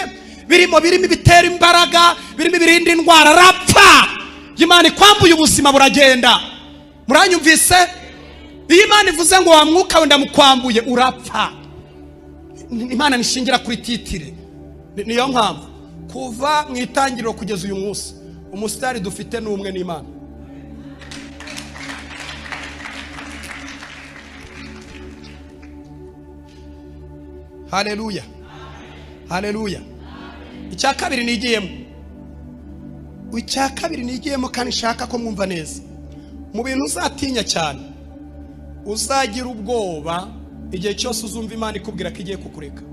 birimo ibitera imbaraga, birimo ibirinda indwara, arapfa. Imana ikwambuye ubuzima buragenda. Muranyumvise? Iyo Imana ivuze ngo wa mwuka wenda mukwambuye urapfa. Imana nishingira kuri titire. Niyo mpamvu kuva mu itangiriro kugeza uyu munsi umusitari dufite n'umwe n'Imana. Haleluya, haleluya. Icya kabiri nigiyemo kandi nshaka ko mwumva neza. Mu bintu uzatinya cyane, uzagira ubwoba igihe cyose uzumva Imana ikubwira ko igiye kukureka.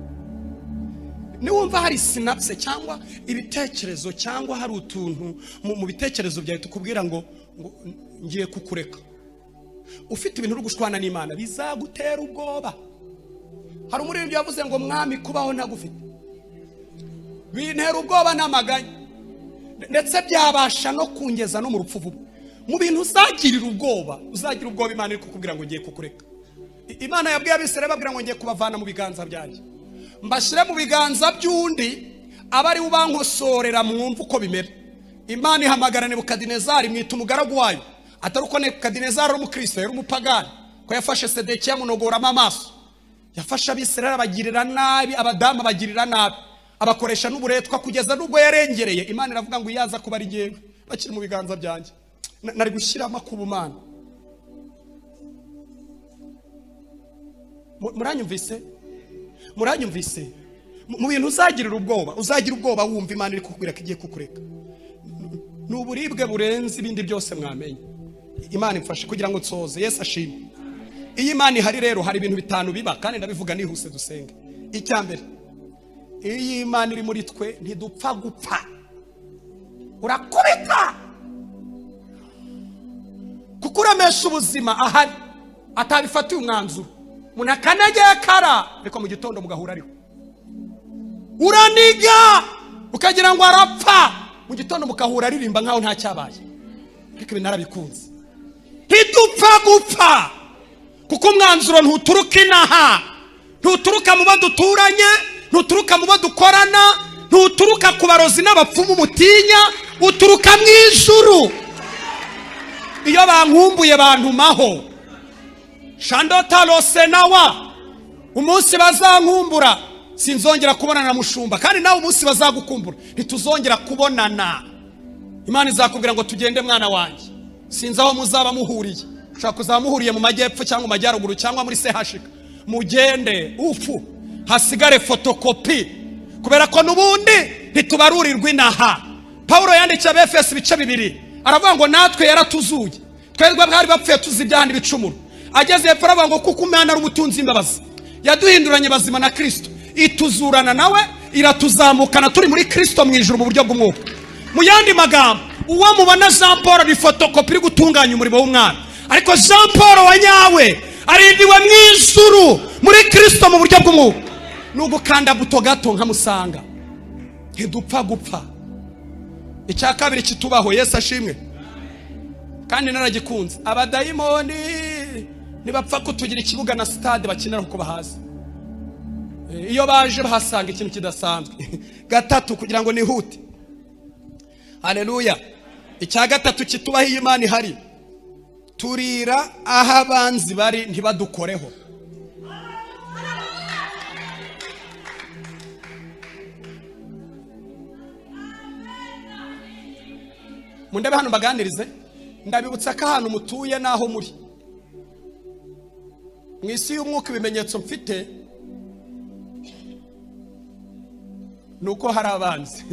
Niwumva hari synapse cyangwa ibitekerezo cyangwa hari utuntu mu bitekerezo byawe tukubwira ngo ngiye kukureka, ufite ibintu uri gushwana n'Imana, bizagutera ubwoba. Hari umuririmbyi yavuze ngo mwami kubaho ntagufite bintera ubwoba n'amaganya, ndetse byabasha no kungeza no mu rupfu vuba. Mu bintu uzagira ubwoba Imana iri kukubwira ngo ngiye kukureka. Imana yabwiye Abisirayeli babwira ngo ngiye kubavana mu biganza byanjye, mbashyire mu biganza by'undi abari ubankosorera mwumva uko bimera. Imana ihamagara Nebukadinezari mwita umugaragu wayo, atari uko Nebukadinezari ari umukristo, yari umupagani, ko yafashe Sedekiya munogoramo amaso, yafashe Abisirayeli abagirira nabi, abadamu abagirira nabi, abakoresha n'uburetwa kugeza n'ubwo yarengereye. Imana iravuga ngo yaza kuba ari ngewe bakiri mu biganza byanjye, nari gushyiramo ku bumana. Muranyumvise? Mu bintu uzagira ubwoba wumva Imana iri kukubwira ko igiye kukureka, n'uburibwe burenze ibindi byose mwamenye. Imana imfashe kugira ngo nsoze. Yesu ashimwe. Iyo Imana ihari rero hari ibintu bitanu biba, kandi ndabivuga nihuse dusenge. Icya mbere, iyo Imana iri muri twe ntidupfa gupfa, urakubita kuko uramesha ubuzima ahari atabifatiye umwanzuro. Umuntu akanegekara ariko mu gitondo mugahura ariko uraniga ukagira ngo arapfa, mu gitondo mugahura aririmba nkaho nta cyabaye. Ariko ibi narabikunze. Ntidupfa gupfa kuko umwanzuro ntuturuka inaha, ntuturuka mu baduturanye, ntuturuka mu badukorana, ntuturuka ku barozi n'abapfumu mutinya, uturuka mu ijuru. Iyo bankumbuye bantumaho Shandota Rosenawa, umunsi bazankumbura sinzongera kubonana na mushumba, kandi nawe umunsi bazagukumbura ntituzongera kubonana. Imana izakubwira ngo tugende mwana wanjye, sinzi aho muzaba muhuriye, ushaka kuzaba muhuriye mu majyepfo cyangwa mu majyaruguru cyangwa muri sehashika, mugende ufu hasigare fotokopi, kubera ko nubundi ntitubarurirwa inaha. Paulo yandikiye Abefeso ibice 2 aravuga ngo natwe yaratuzuye, twebwe bwari bapfuye tuzi ibyaha n'ibicumuro. Ageze hepfo aravuga ngo kuko Imana ari ubutunzi imbabazi yaduhinduranye bazima na Kristo, ituzurana nawe, iratuzamukana turi muri Kristo mu ijuru mu buryo bw'umwuka. Mu yandi magambo, uwo mubona Jean Paul ari fotokopi iri gutunganya umurimo w'Umwana, ariko Jean Paul wa nyawe arindiwe mu ijuru muri Kristo mu buryo bw'umwuka. Nugukanda buto gato nkamusanga, ntidupfa gupfa. Icya kabiri kitubaho, Yesu ashimwe kandi naragikunze, abadayimoni nibapfa kutugira ikibuga na stade bakinira uko bahaza. Iyo baje bahasanga ikintu kidasanzwe. Gatatu kugira ngo nihute. Haleluya. Icya gatatu kitubaho Imana ihari, turira aho abanzi bari ntibadukoreho. Mundebe hano mbaganirize. Ndabibutsa ko ahantu mutuye naho muri. Mwisi y'umwuka ibimenyetso mfite nuko hari abanzi.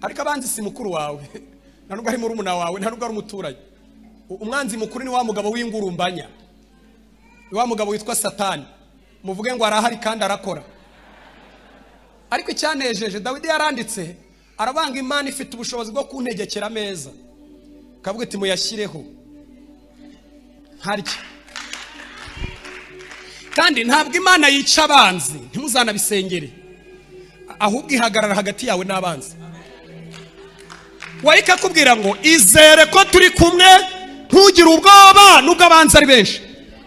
Ariko abanzi si mukuru wawe. Ntabwo ari murumuna wawe, ntabwo ari umuturage. Umwanzi mukuru ni wa mugabo w'ingurumbanya. Ni wa mugabo witwa Satani. Muvuge ngo arahari kandi arakora. Ariko icyanejeje Dawidi yaranditse arabanga Imana ifite ubushobozi bwo kuntegekera ameza. Kavuga ati muyashyireho. Harya. Kandi ntabwo Imana yica abanzi, ntimuzanabisengere. Ahubwo ihagarara hagati yawe n'abanzi. Warika kubwira ngo izere ko turi kumwe, ntugire ubwoba nubwo abanzi ari benshi.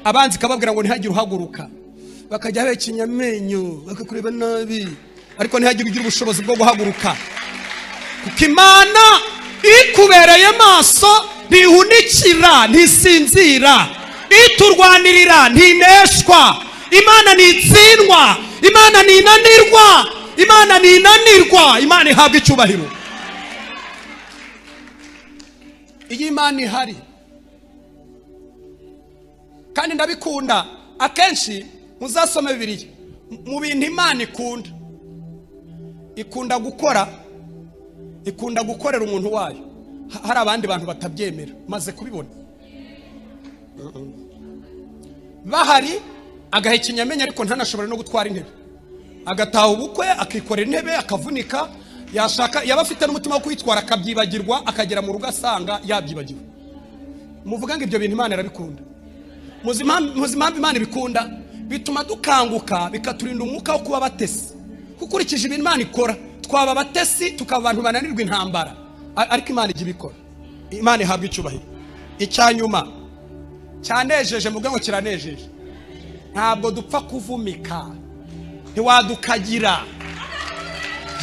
Abanzi kababwira ngo ntihagire uhaguruka. Bakajya bekinya amenyo, bakakureba nabi. Ariko ntihagire ugira ubushobozi bwo guhaguruka. Kuko Imana ikubereye maso, ntihunikira, ntisinzira, iturwanirira, ntineshwa. Imana nitsindwa, Imana ninanirwa, Imana ninanirwa. Imana ihabwa icyubahiro. Iyi Imana ihari. Kandi ndabikunda akenshi muzasome Bibiliya. Mu bintu Imana ikunda, ikunda gukora, ikunda gukorera umuntu wayo. Hari abandi bantu batabyemera, maze kubibona. Bahari agahekenya amenya ariko ntanashobora no gutwara intebe. Agataha ubukwe akikorera intebe akavunika, yashaka yaba afite n'umutima wo kwitwara akabyibagirwa, akagera mu rugo asanga yabyibagiwe. Muvuga ngo ibyo bintu Imana irabikunda. Muzima Imana ibikunda bituma dukanguka, bikaturinda umwuka wo kuba batesi. Kukurikije ibintu Imana ikora, twaba batesi tukaba abantu bananirwa intambara. Ariko Imana ijya ibikora. Imana ihabwa icyubahiro. Icyanyuma cyanejeje, muvuga ngo kiranejeje. Ntabwo dupfa kuvumika, ntiwadukagira.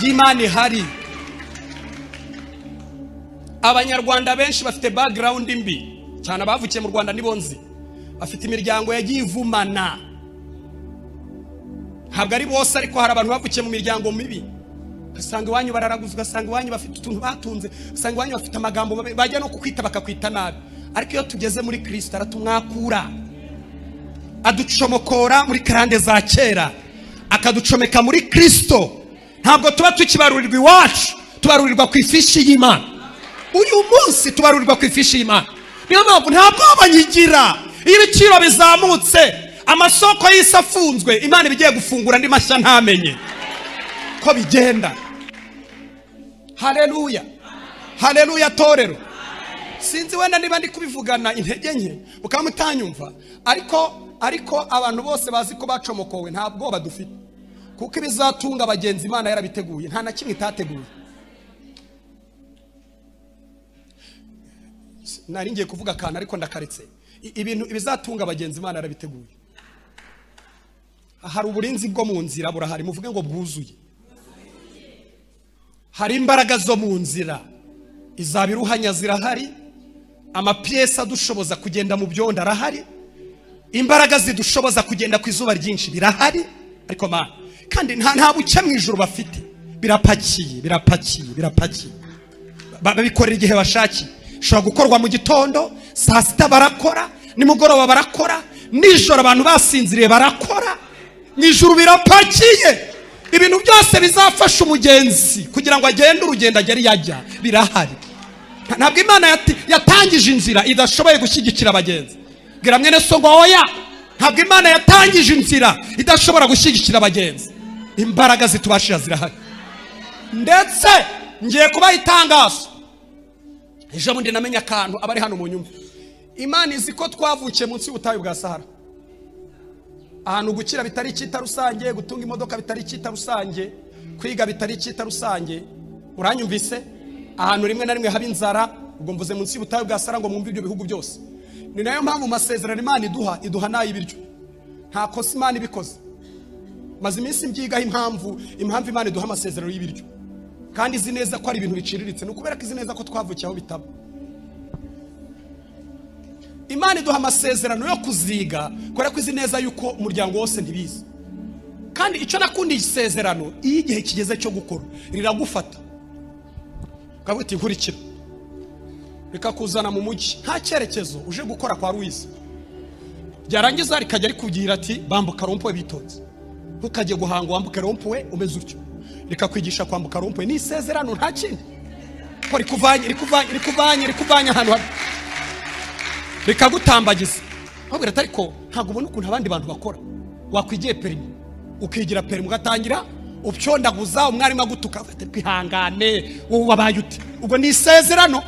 Imana ihari. Abanyarwanda benshi bafite background mbi cyane, abavukiye mu Rwanda nibonzi. Bafite imiryango yagiye ivumana. Ntabwo ari bose, ariko hari abantu bavukiye mu miryango mibi. Ugasanga iwanyu bararaguzwa, ugasanga iwanyu bafite utuntu batunze, ugasanga iwanyu bafite amagambo bajya no kukwita bakakwita nabi. Ariko iyo tugeze muri Kristo aratumwakura, aducomokora muri karande za kera, akaducomeka muri Kristo. Ntabwo tuba tukibarurirwa iwacu, tubarurirwa ku ifishi y'Imana. Uyu munsi tubarurirwa ku ifishi y'Imana. Niyo mpamvu ntabwo abanyigira. Iyo ibiciro bizamutse, amasoko y'isi afunzwe, Imana ibigiye gufungura andi mashya ntamenye ko bigenda. Haleluya, haleluya torero. Sinzi wenda niba ndi kubivugana intege nke mukamutanyumva, ariko abantu bose bazi ko bacomokowe ntabwo badufite. Kuko ibizatunga abagenzi Imana yarabiteguye, nta na kimwe itateguye. Nari ngiye kuvuga kana ariko ndakaretse. Ibintu ibizatunga abagenzi Imana yarabiteguye. Hari uburinzi bwo mu nzira burahari, muvuge ngo bwuzuye. Hari imbaraga zo mu nzira, izabiruhanya zirahari. Amapiyesa dushoboza kugenda mu byondo arahari. Imbaraga zidushoboza kugenda ku izuba ryinshi birahari. Ariko Mana, kandi nta bucye mu ijuru bafite. Birapakiye. Babikorera igihe bashakiye. Shobora gukorwa mu gitondo, saa sita barakora, nimugoroba barakora, nijoro abantu basinziriye barakora. Mu ijuru birapakiye. Ibintu byose bizafasha umugenzi kugira ngo agende urugendo agere yajya birahari. Ntabwo Imana yatangije inzira idashoboye gushyigikira abagenzi. Gira mwene so ngo oya, ntabwo Imana yatangije inzira idashobora gushyigikira abagenzi. Imbaraga zitubashira zirahari. Ndetse ngiye kubaha itangazo. Ejo bundi namenye akantu abari hano mu nyumba. Imana izi ko twavukiye munsi y'ubutayu bwa Sahara. Ahantu gukira bitari icyita rusange, gutunga imodoka bitari icyita rusange, kwiga bitari icyita rusange. Uranyumvise? Ahantu rimwe na rimwe haba inzara, ubwo mvuze munsi y'ubutayu bwa Sahara ngo mwumve ibyo bihugu byose. Ni nayo mpamvu masezerano Imana iduha nayo ibiryo. Nta kosa Imana ibikoze. Maze iminsi mbyigaho impamvu Imana iduha amasezerano y'ibiryo. Kandi izi neza ko ari ibintu biciriritse, no kubera ko izi neza ko twavukiye aho bitaba. Imana iduha amasezerano yo kuziga, kubera ko izi neza yuko umuryango wose ntibizi. Kandi icyo nakundi isezerano, iyo igihe kigeze cyo gukora riragufata. Ukavuga uti nkurikira, rikakuzana mu mujyi nta cyerekezo uje gukora kwa Ruizi, byarangiza rikajya rikubwira ati bambuka rompuwe bitonze, ntukajye guhanga wambuka rompuwe umeze utyo, rikakwigisha kwambuka rompuwe. Ni isezerano nta kindi, ko rikuvanye ahantu habi, rikagutambagiza. Ahubwo ariko ntabwo ubona ukuntu abandi bantu bakora. Wakwigiye perimi ukigira perimi ugatangira upyondaguza, umwarimu agutuka afite kwihangane, wowe wabaye ute? Ubwo ni isezerano.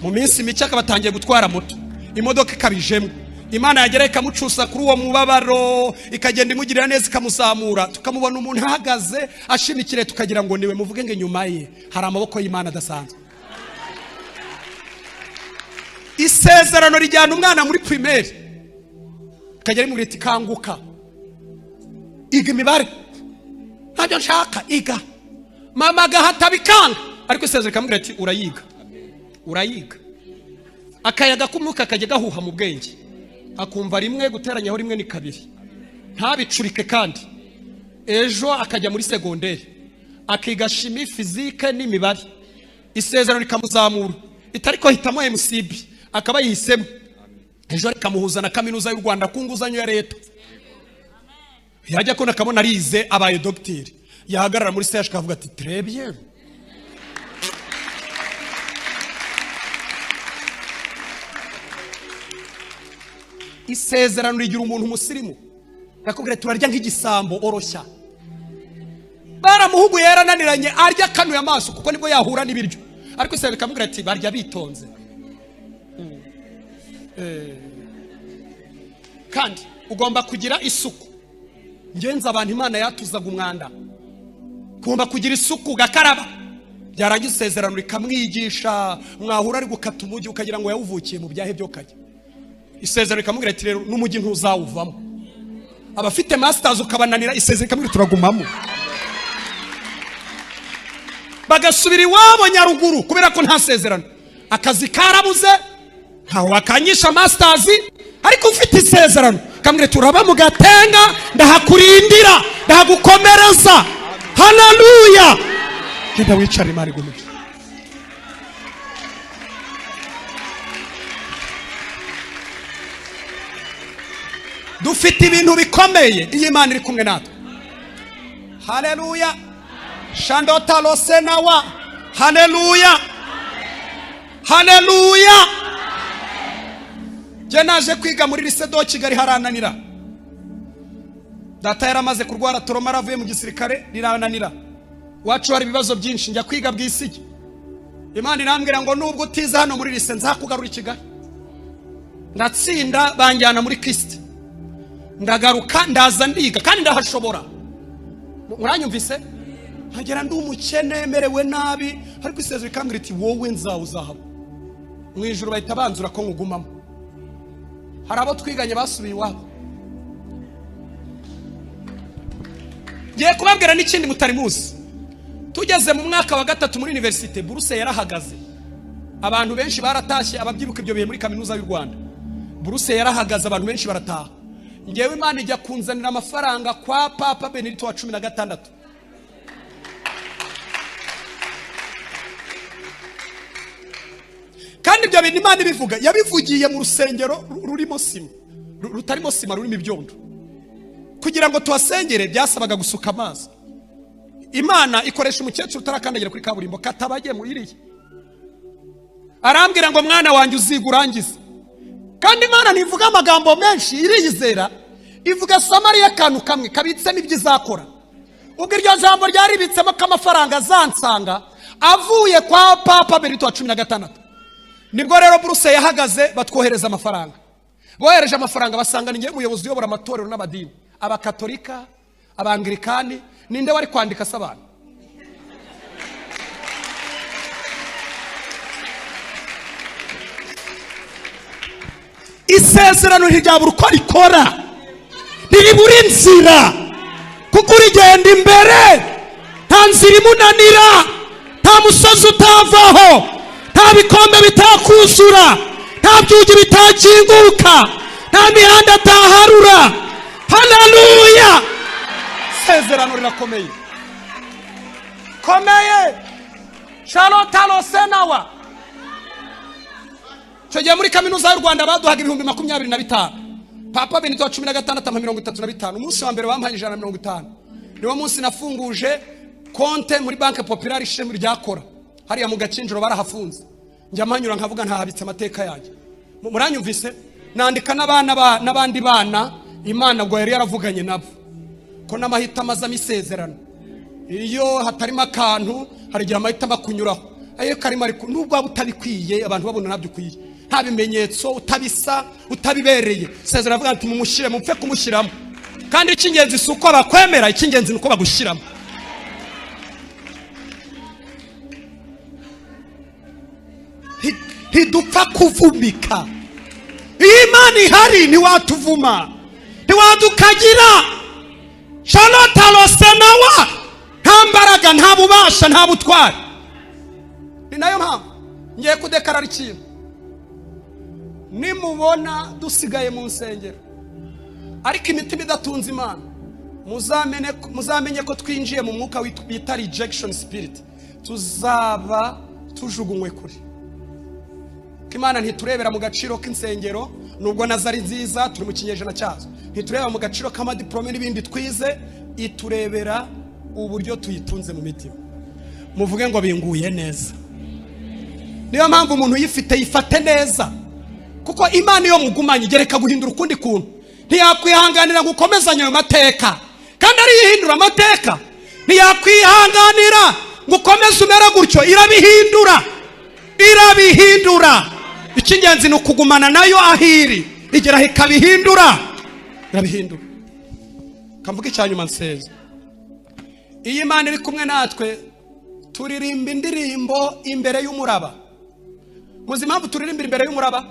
Mu minsi mike akabatangiye gutwara moto, imodoka ikabijemo, Imana yagera ikamucusa kuri uwo mubabaro, ikagenda imugirira neza ikamuzamura, tukamubona umuntu ahagaze ashimikire, tukagira ngo niwe. Muvuge ngo nyuma ye hari amaboko y'Imana adasanzwe. Isezerano rijyana umwana muri primaire, kajya rimubwira ati kanguka, iga imibare, ntabyo nshaka, iga. Mama agahata bikanga, ariko isezerano rikamubwira ati urayiga. Akayaga k'umwuka kajya gahuha mu bwenge, akumva rimwe guteranyaho rimwe ni kabiri, ntabicurike. Kandi ejo akajya muri segonderi akiga shimi, fizike n'imibare. Isezerano rikamuzamura, itariko hitamo MCB akaba yihisemo, ejo rikamuhuza na kaminuza y'u Rwanda ku nguzanyo ya leta. Yajya ko nakabona arize abaye dogiteri, yahagarara muri stage akavuga ati très bien. Isezerano rigira umuntu umusirimu, nakubwira turarya nk'igisambo oroshya. Baramuhugu yarananiranye arya kanuye amaso kuko nibwo yahura n'ibiryo, ariko isezerano rikamubwira ati barya bitonze. Kandi ugomba kugira isuku. Ngenza abantu Imana yatuzaga umwanda, ugomba kugira isuku, gakaraba. Byarangiza isezerano rikamwigisha, mwahura ari gukata umujyi ukagira ngo yawuvukiye mu byahe byo kajya. Isezerano rikamubwira ati rero n'umujyi ntuzawuvamo. Abafite masters ukabananira, isezerano rikamubwira turagumamo. Bagasubira iwabo Nyaruguru kubera ko nta sezerano, akazi karabuze, ntawe wakanyisha masters, ariko ufite isezerano kamubwira turaba mu Gatenga, ndahakurindira, ndahagukomereza. Haleluya. Genda wicare Imana igumuke. Dufite ibintu bikomeye iyi Imana iri kumwe natwe. Haleluya. Shandota losenawa. Haleluya. Haleluya. Je naje kwiga muri lycée do Kigali harananira. Data yaramaze kurwara toroma, aravuye mu gisirikare rirananira. Wacu hari ibibazo byinshi, njya kwiga bwisigi. Imana irambwira ngo nubwo utiza hano muri lycée nzakugarura i Kigali. Ndatsinda banjyana muri Kristo. Ndagaruka ndaza ndiga kandi ndahashobora. Muranyumvise? Nkagera ndi umukene merewe nabi, ariko isezerano rikambwira iti wowe nzawuzahaba. Mu ijuru bahita banzura ko ngugumamo. Hari abo twiganye basubiye iwabo. Ngiye kubabwira n'ikindi mutari muzi. Tugeze mu mwaka wa 3 muri universite, buruse yarahagaze. Abantu benshi baratashye, ababyiruka ibyo bihe muri kaminuza y'u Rwanda. Buruse yarahagaze, abantu benshi barataha. Ngewe Imana ijya kunzanira amafaranga kwa Papa Benedito wa 16. Kandi ibyo bintu Imana ibivuga, yabivugiye mu rusengero rurimo sima, rutarimo sima, rurimo ibyondo. Kugira ngo tuhasengere byasabaga gusuka amazi. Imana ikoresha umukecuru utarakandagira kuri kaburimbo, katabagiye mu iriye. Arambwira ngo mwana wanjye uziga urangize. Kandi Imana ntivuga amagambo menshi, iriyizera, ivuga Samariya kantu kamwe kabitse n'ibyizakora. Ubwo iryo jambo ryaribitsemo k'amafaranga zansanga avuye kwa Papa Benedito wa 16. Nibwo rero buruse yahagaze, batwohereza amafaranga. Bohereje amafaranga basanga ninge umuyobozi uyobora amatorero n'abadini, abakatolika, abangirikani. Ninde wari kwandika sabana? Isezerano ntiryabura uko rikora, ntiribura inzira, kuko urigenda imbere, nta nzira imunanira, nta musozi utavaho, nta bikombe bitakuzura, nta byugi bitakinguka, nta mihanda ataharura. Haleluya. Isezerano rirakomeye, komeye. Shalotalo senawa. cyo gihe muri kaminuza y'u Rwanda baduhaga 25,000. Papa Benito wa 16,35 umunsi wa mbere bampaye 150. Niwo munsi nafunguje konte muri Banque Populaire ishami ryakora hariya mu Gacinjiro barahafunze. Njya manyura nkavuga ntahabitse amateka yanjye. Muranyumvise nandika n'abandi bana Imana ngo yari yaravuganye nabo ko n'amahitamo aza misezerano iyo hatarimo akantu hari igihe amahitamo akunyuraho ayo karimo ariko nubwo utabikwiye abantu babona nabyo ukwiye nta bimenyetso utabisa utabibereye sezerano avuga ati mumushyire mupfe kumushyiramo kandi icy'ingenzi si uko bakwemera icy'ingenzi ni uko bagushyiramo. Ntidupfa kuvumika. Imana ihari ntiwatuvuma ntiwadukagira Charlotte Rosenawa nta mbaraga nta bubasha nta butwari. Ni nayo mpamvu ngiye kudekarara ikintu nimubona dusigaye mu nsengero ariko imitima idatunze Imana muzamenye ko twinjiye mu mwuka wita rejection spirit tuzaba tujugunywe kuri. Imana ntiturebera mu gaciro k'insengero nubwo nazari nziza turi mu kinyejana cyazo ntiturebera mu gaciro k'amadiplome n'ibindi twize iturebera uburyo tuyitunze mu mitima. Muvuge ngo binguye neza. Niyo mpamvu umuntu yifite yifate neza kuko Imana iyo mugumanye igereka guhindura ukundi kuntu ntiyakwihanganira gukomezanya ayo mateka kandi ari yihindura amateka ntiyakwihanganira gukomeza umera gutyo irabihindura. Icy'ingenzi ni ukugumana nayo ahiri igera ikabihindura irabihindura. Kamvuga icyanyuma nseze iyi Imana iri kumwe natwe turirimba indirimbo imbere y'umuraba. Muzi impamvu turirimba imbere y'umuraba?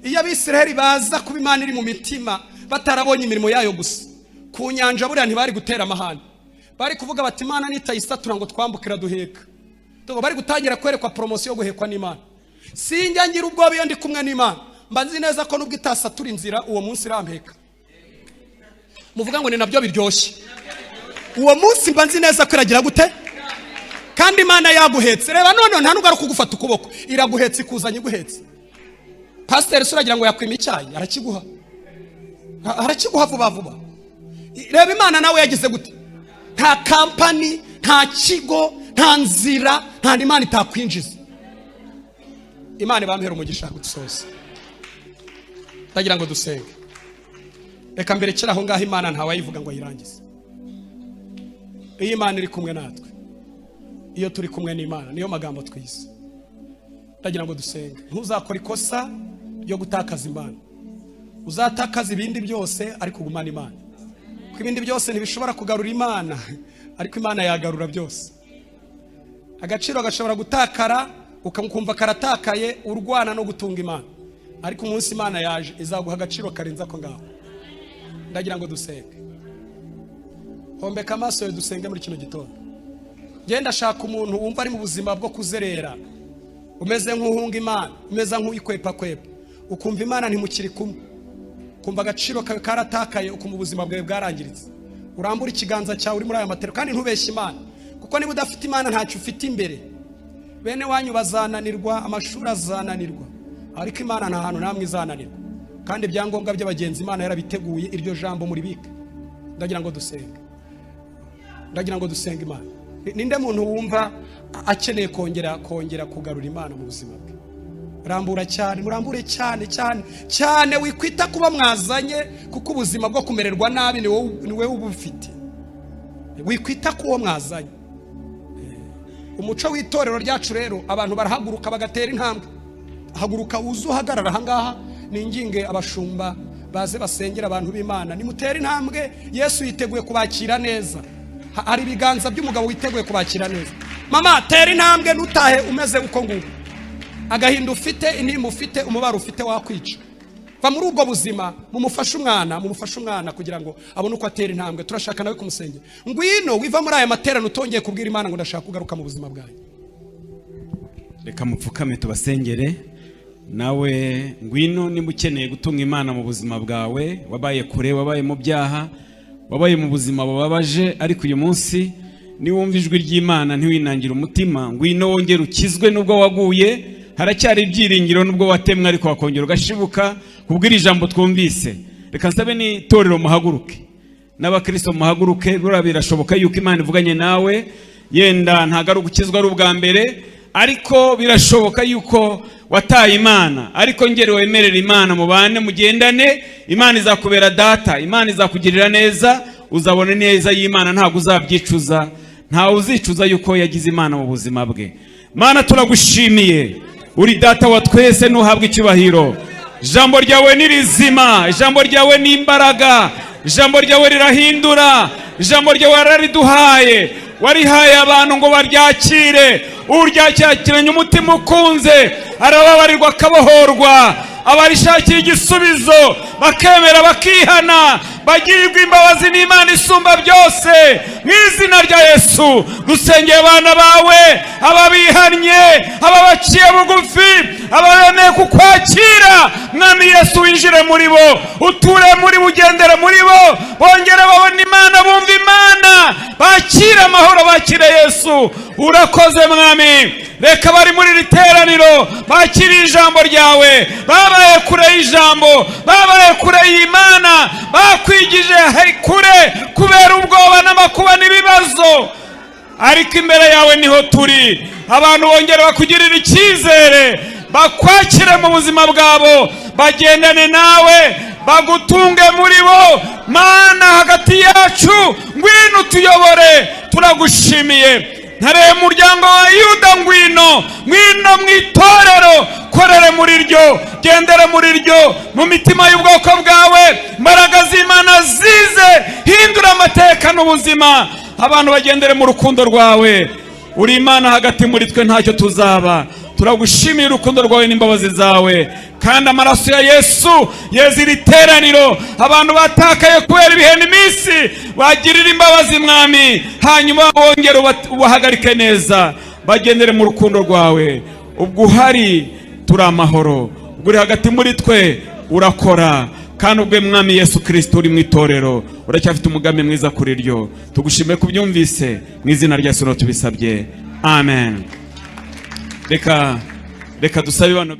Iyo Abisiraheli baza kuba Imana iri mu mitima batarabonye imirimo yayo gusa ku nyanja buriya ntibari gutera amahane bari kuvuga bati Imana nitayisatura ngo twambukira duheka tugo bari gutangira kwerekwa promotion yo guhekwa n'Imana. Sinjya ngira ubwoba iyo ndi kumwe n'Imana mba nzi neza ko nubwo itasatura inzira uwo munsi irampeka. Muvuga ngo ni nabyo biryoshye uwo munsi mba nzi neza ko iragira gute kandi Imana yaguhetse. Reba none nta nugaruka kugufata ukuboko iraguhetse ikuzanye iguhetse. Pastor suragira ngo yakwima icyayi arakiguha vuba. Reba Imana nawe yagize gute nta company nta kigo nta nzira nta Imana itakwinjiza. Imana bampera umugisha gusoza ndagira ngo dusenge. Reka mbere kiraho ngaho Imana nta wayivuga ngo ayirangize. Iyi Imana iri kumwe natwe iyo turi kumwe n'Imana niyo magambo twize. Ndagira ngo dusenge ntuzakora ikosa ryo gutakaza Imana. Uzatakaza ibindi byose ariko gumana Imana kuko ibindi byose ntibishobora kugarura Imana ariko Imana yagarura byose. Agaciro gashobora gutakara ukamkumva karatakaye urwana no gutunga Imana ariko umunsi Imana yaje izaguha agaciro karenza ko ngaho. Ndagira ngo dusenge. Hombeka amaso yo dusenge muri kino gitondo. Genda shaka umuntu wumva ari mu buzima bwo kuzerera umeze nk'uhunga Imana umeze nk'uyikwepa ukumva Imana ntimukiri kumwe kumva agaciro kawe karatakaye ukumva ubuzima bwawe bwarangiritse. Urambura ikiganza cyawe uri muri aya matero kandi ntubeshye Imana kuko niba udafite Imana ntacyo ufite imbere. Bene wanyu bazananirwa amashuri azananirwa ariko Imana nta hantu namwe izananirwa kandi ibyangombwa by'abagenzi Imana yarabiteguye iryo jambo muri bika. Ndagira ngo dusenge Imana. Ninde muntu wumva akeneye kongera kugarura Imana mu buzima bwe? Rambura cyane murambure cyane wikwita kuba mwazanye kuko ubuzima bwo kumererwa nabi ni wowe ubufite. Wikwita kuwo mwazanye. Umuco w'itorero ryacu rero abantu barahaguruka bagatera intambwe. Haguruka uzuhagarara ahangaha ninginge abashumba baze basengera abantu b'Imana nimutera intambwe. Yesu yiteguye kubakira neza. Hari ibiganza by'umugabo witeguye kubakira neza. Mama tera intambwe nutahe umeze uko nguko. Agahinda ufite intimba ufite umubaro ufite wakwica. Va muri ubwo buzima mumufashe umwana kugira ngo abone uko atera intambwe. Turashaka nawe kumusengera. Ngwino wiva muri aya materano utongeye kubwira Imana ngo ndashaka kugaruka mu buzima bwawe. Reka mupfukame tubasengere. Nawe ngwino nimba ukeneye gutunga Imana mu buzima bwawe wabaye kure wabaye mu byaha wabaye mu buzima bababaje ariko uyu munsi ni wumva ijwi ry'Imana ntiwinangira umutima ngwino wongere ukizwe nubwo waguye haracyari ibyiringiro nubwo watemwe ariko wakongera ugashibuka kubwira ijambo twumvise. Reka nsabe ni itorero muhaguruke, n'abakristo muhaguruke. Bura birashoboka yuko Imana ivuganye nawe, yenda ntago ari gukizwa ari ubwa mbere, ariko birashoboka yuko wataye Imana, ariko ngere wemerera Imana, mubane mugendane, Imana izakubera data, Imana izakugirira neza, uzabona neza y'Imana, ntago uzabyicuza, ntawe uzicuza yuko yagize Imana mu buzima bwe. Mana turagushimiye, uri data wa twese, nuhabwa icyubahiro. Ijambo ryawe ni rizima, ijambo ryawe ni imbaraga, ijambo ryawe rirahindura, ijambo ryawe warariduhaye, warihaye abantu ngo baryakire. Uryakiranye umutima ukunze arababarirwa akabohorwa, abarishakiye igisubizo bakemera bakihana, bagirirwa imbabazi n'Imana isumba byose. Mu izina rya Yesu dusengeye abana bawe, ababihannye, ababaciye bugufi, ababemeye kukwakira. Mwami Yesu winjire muri bo, uture muri bo, ugendere muri bo, bongere babone Imana, bumva Imana, bakire amahoro, bakire Yesu. Urakoze Mwami, reka bari muri iri teraniro bakire ijambo ryawe, babaye kure y'ijambo, babaye kure y'Imana, bakwigije kure kubera ubwoba n'amakuba n'ibibazo, ariko imbere yawe niho turi. Abantu bongere bakugirira icyizere, bakwakire mu buzima bwabo, bagendane nawe, bagutunge muri bo. Mana hagati yacu ngwino tuyobore, turagushimiye. Ntareye umuryango wa Yuda, ngwino mu itorero, korere muri ryo, gendere muri ryo, mu mitima y'ubwoko bwawe, imbaraga z'Imana zize, hindura amateka n'ubuzima, abantu bagendere mu rukundo rwawe. Uri Imana hagati muri twe, ntacyo tuzaba. Turagushimiye urukundo rwawe n'imbabazi zawe, kandi amaraso ya Yesu yeza iri teraniro. Abantu batakaye kubera ibihe n'iminsi, bagirira imbabazi Mwami, hanyuma wongere ubahagarike neza, bagendere mu rukundo rwawe. Ubwo uhari turi amahoro, ubwo uri hagati muri twe urakora, kandi ubwo Mwami Yesu Kristo uri mu itorero, uracyafite umugambi mwiza kuri ryo. Tugushimiye kubyumvise, mu izina rya Yesu tubisabye, amen. Reka dusabe bano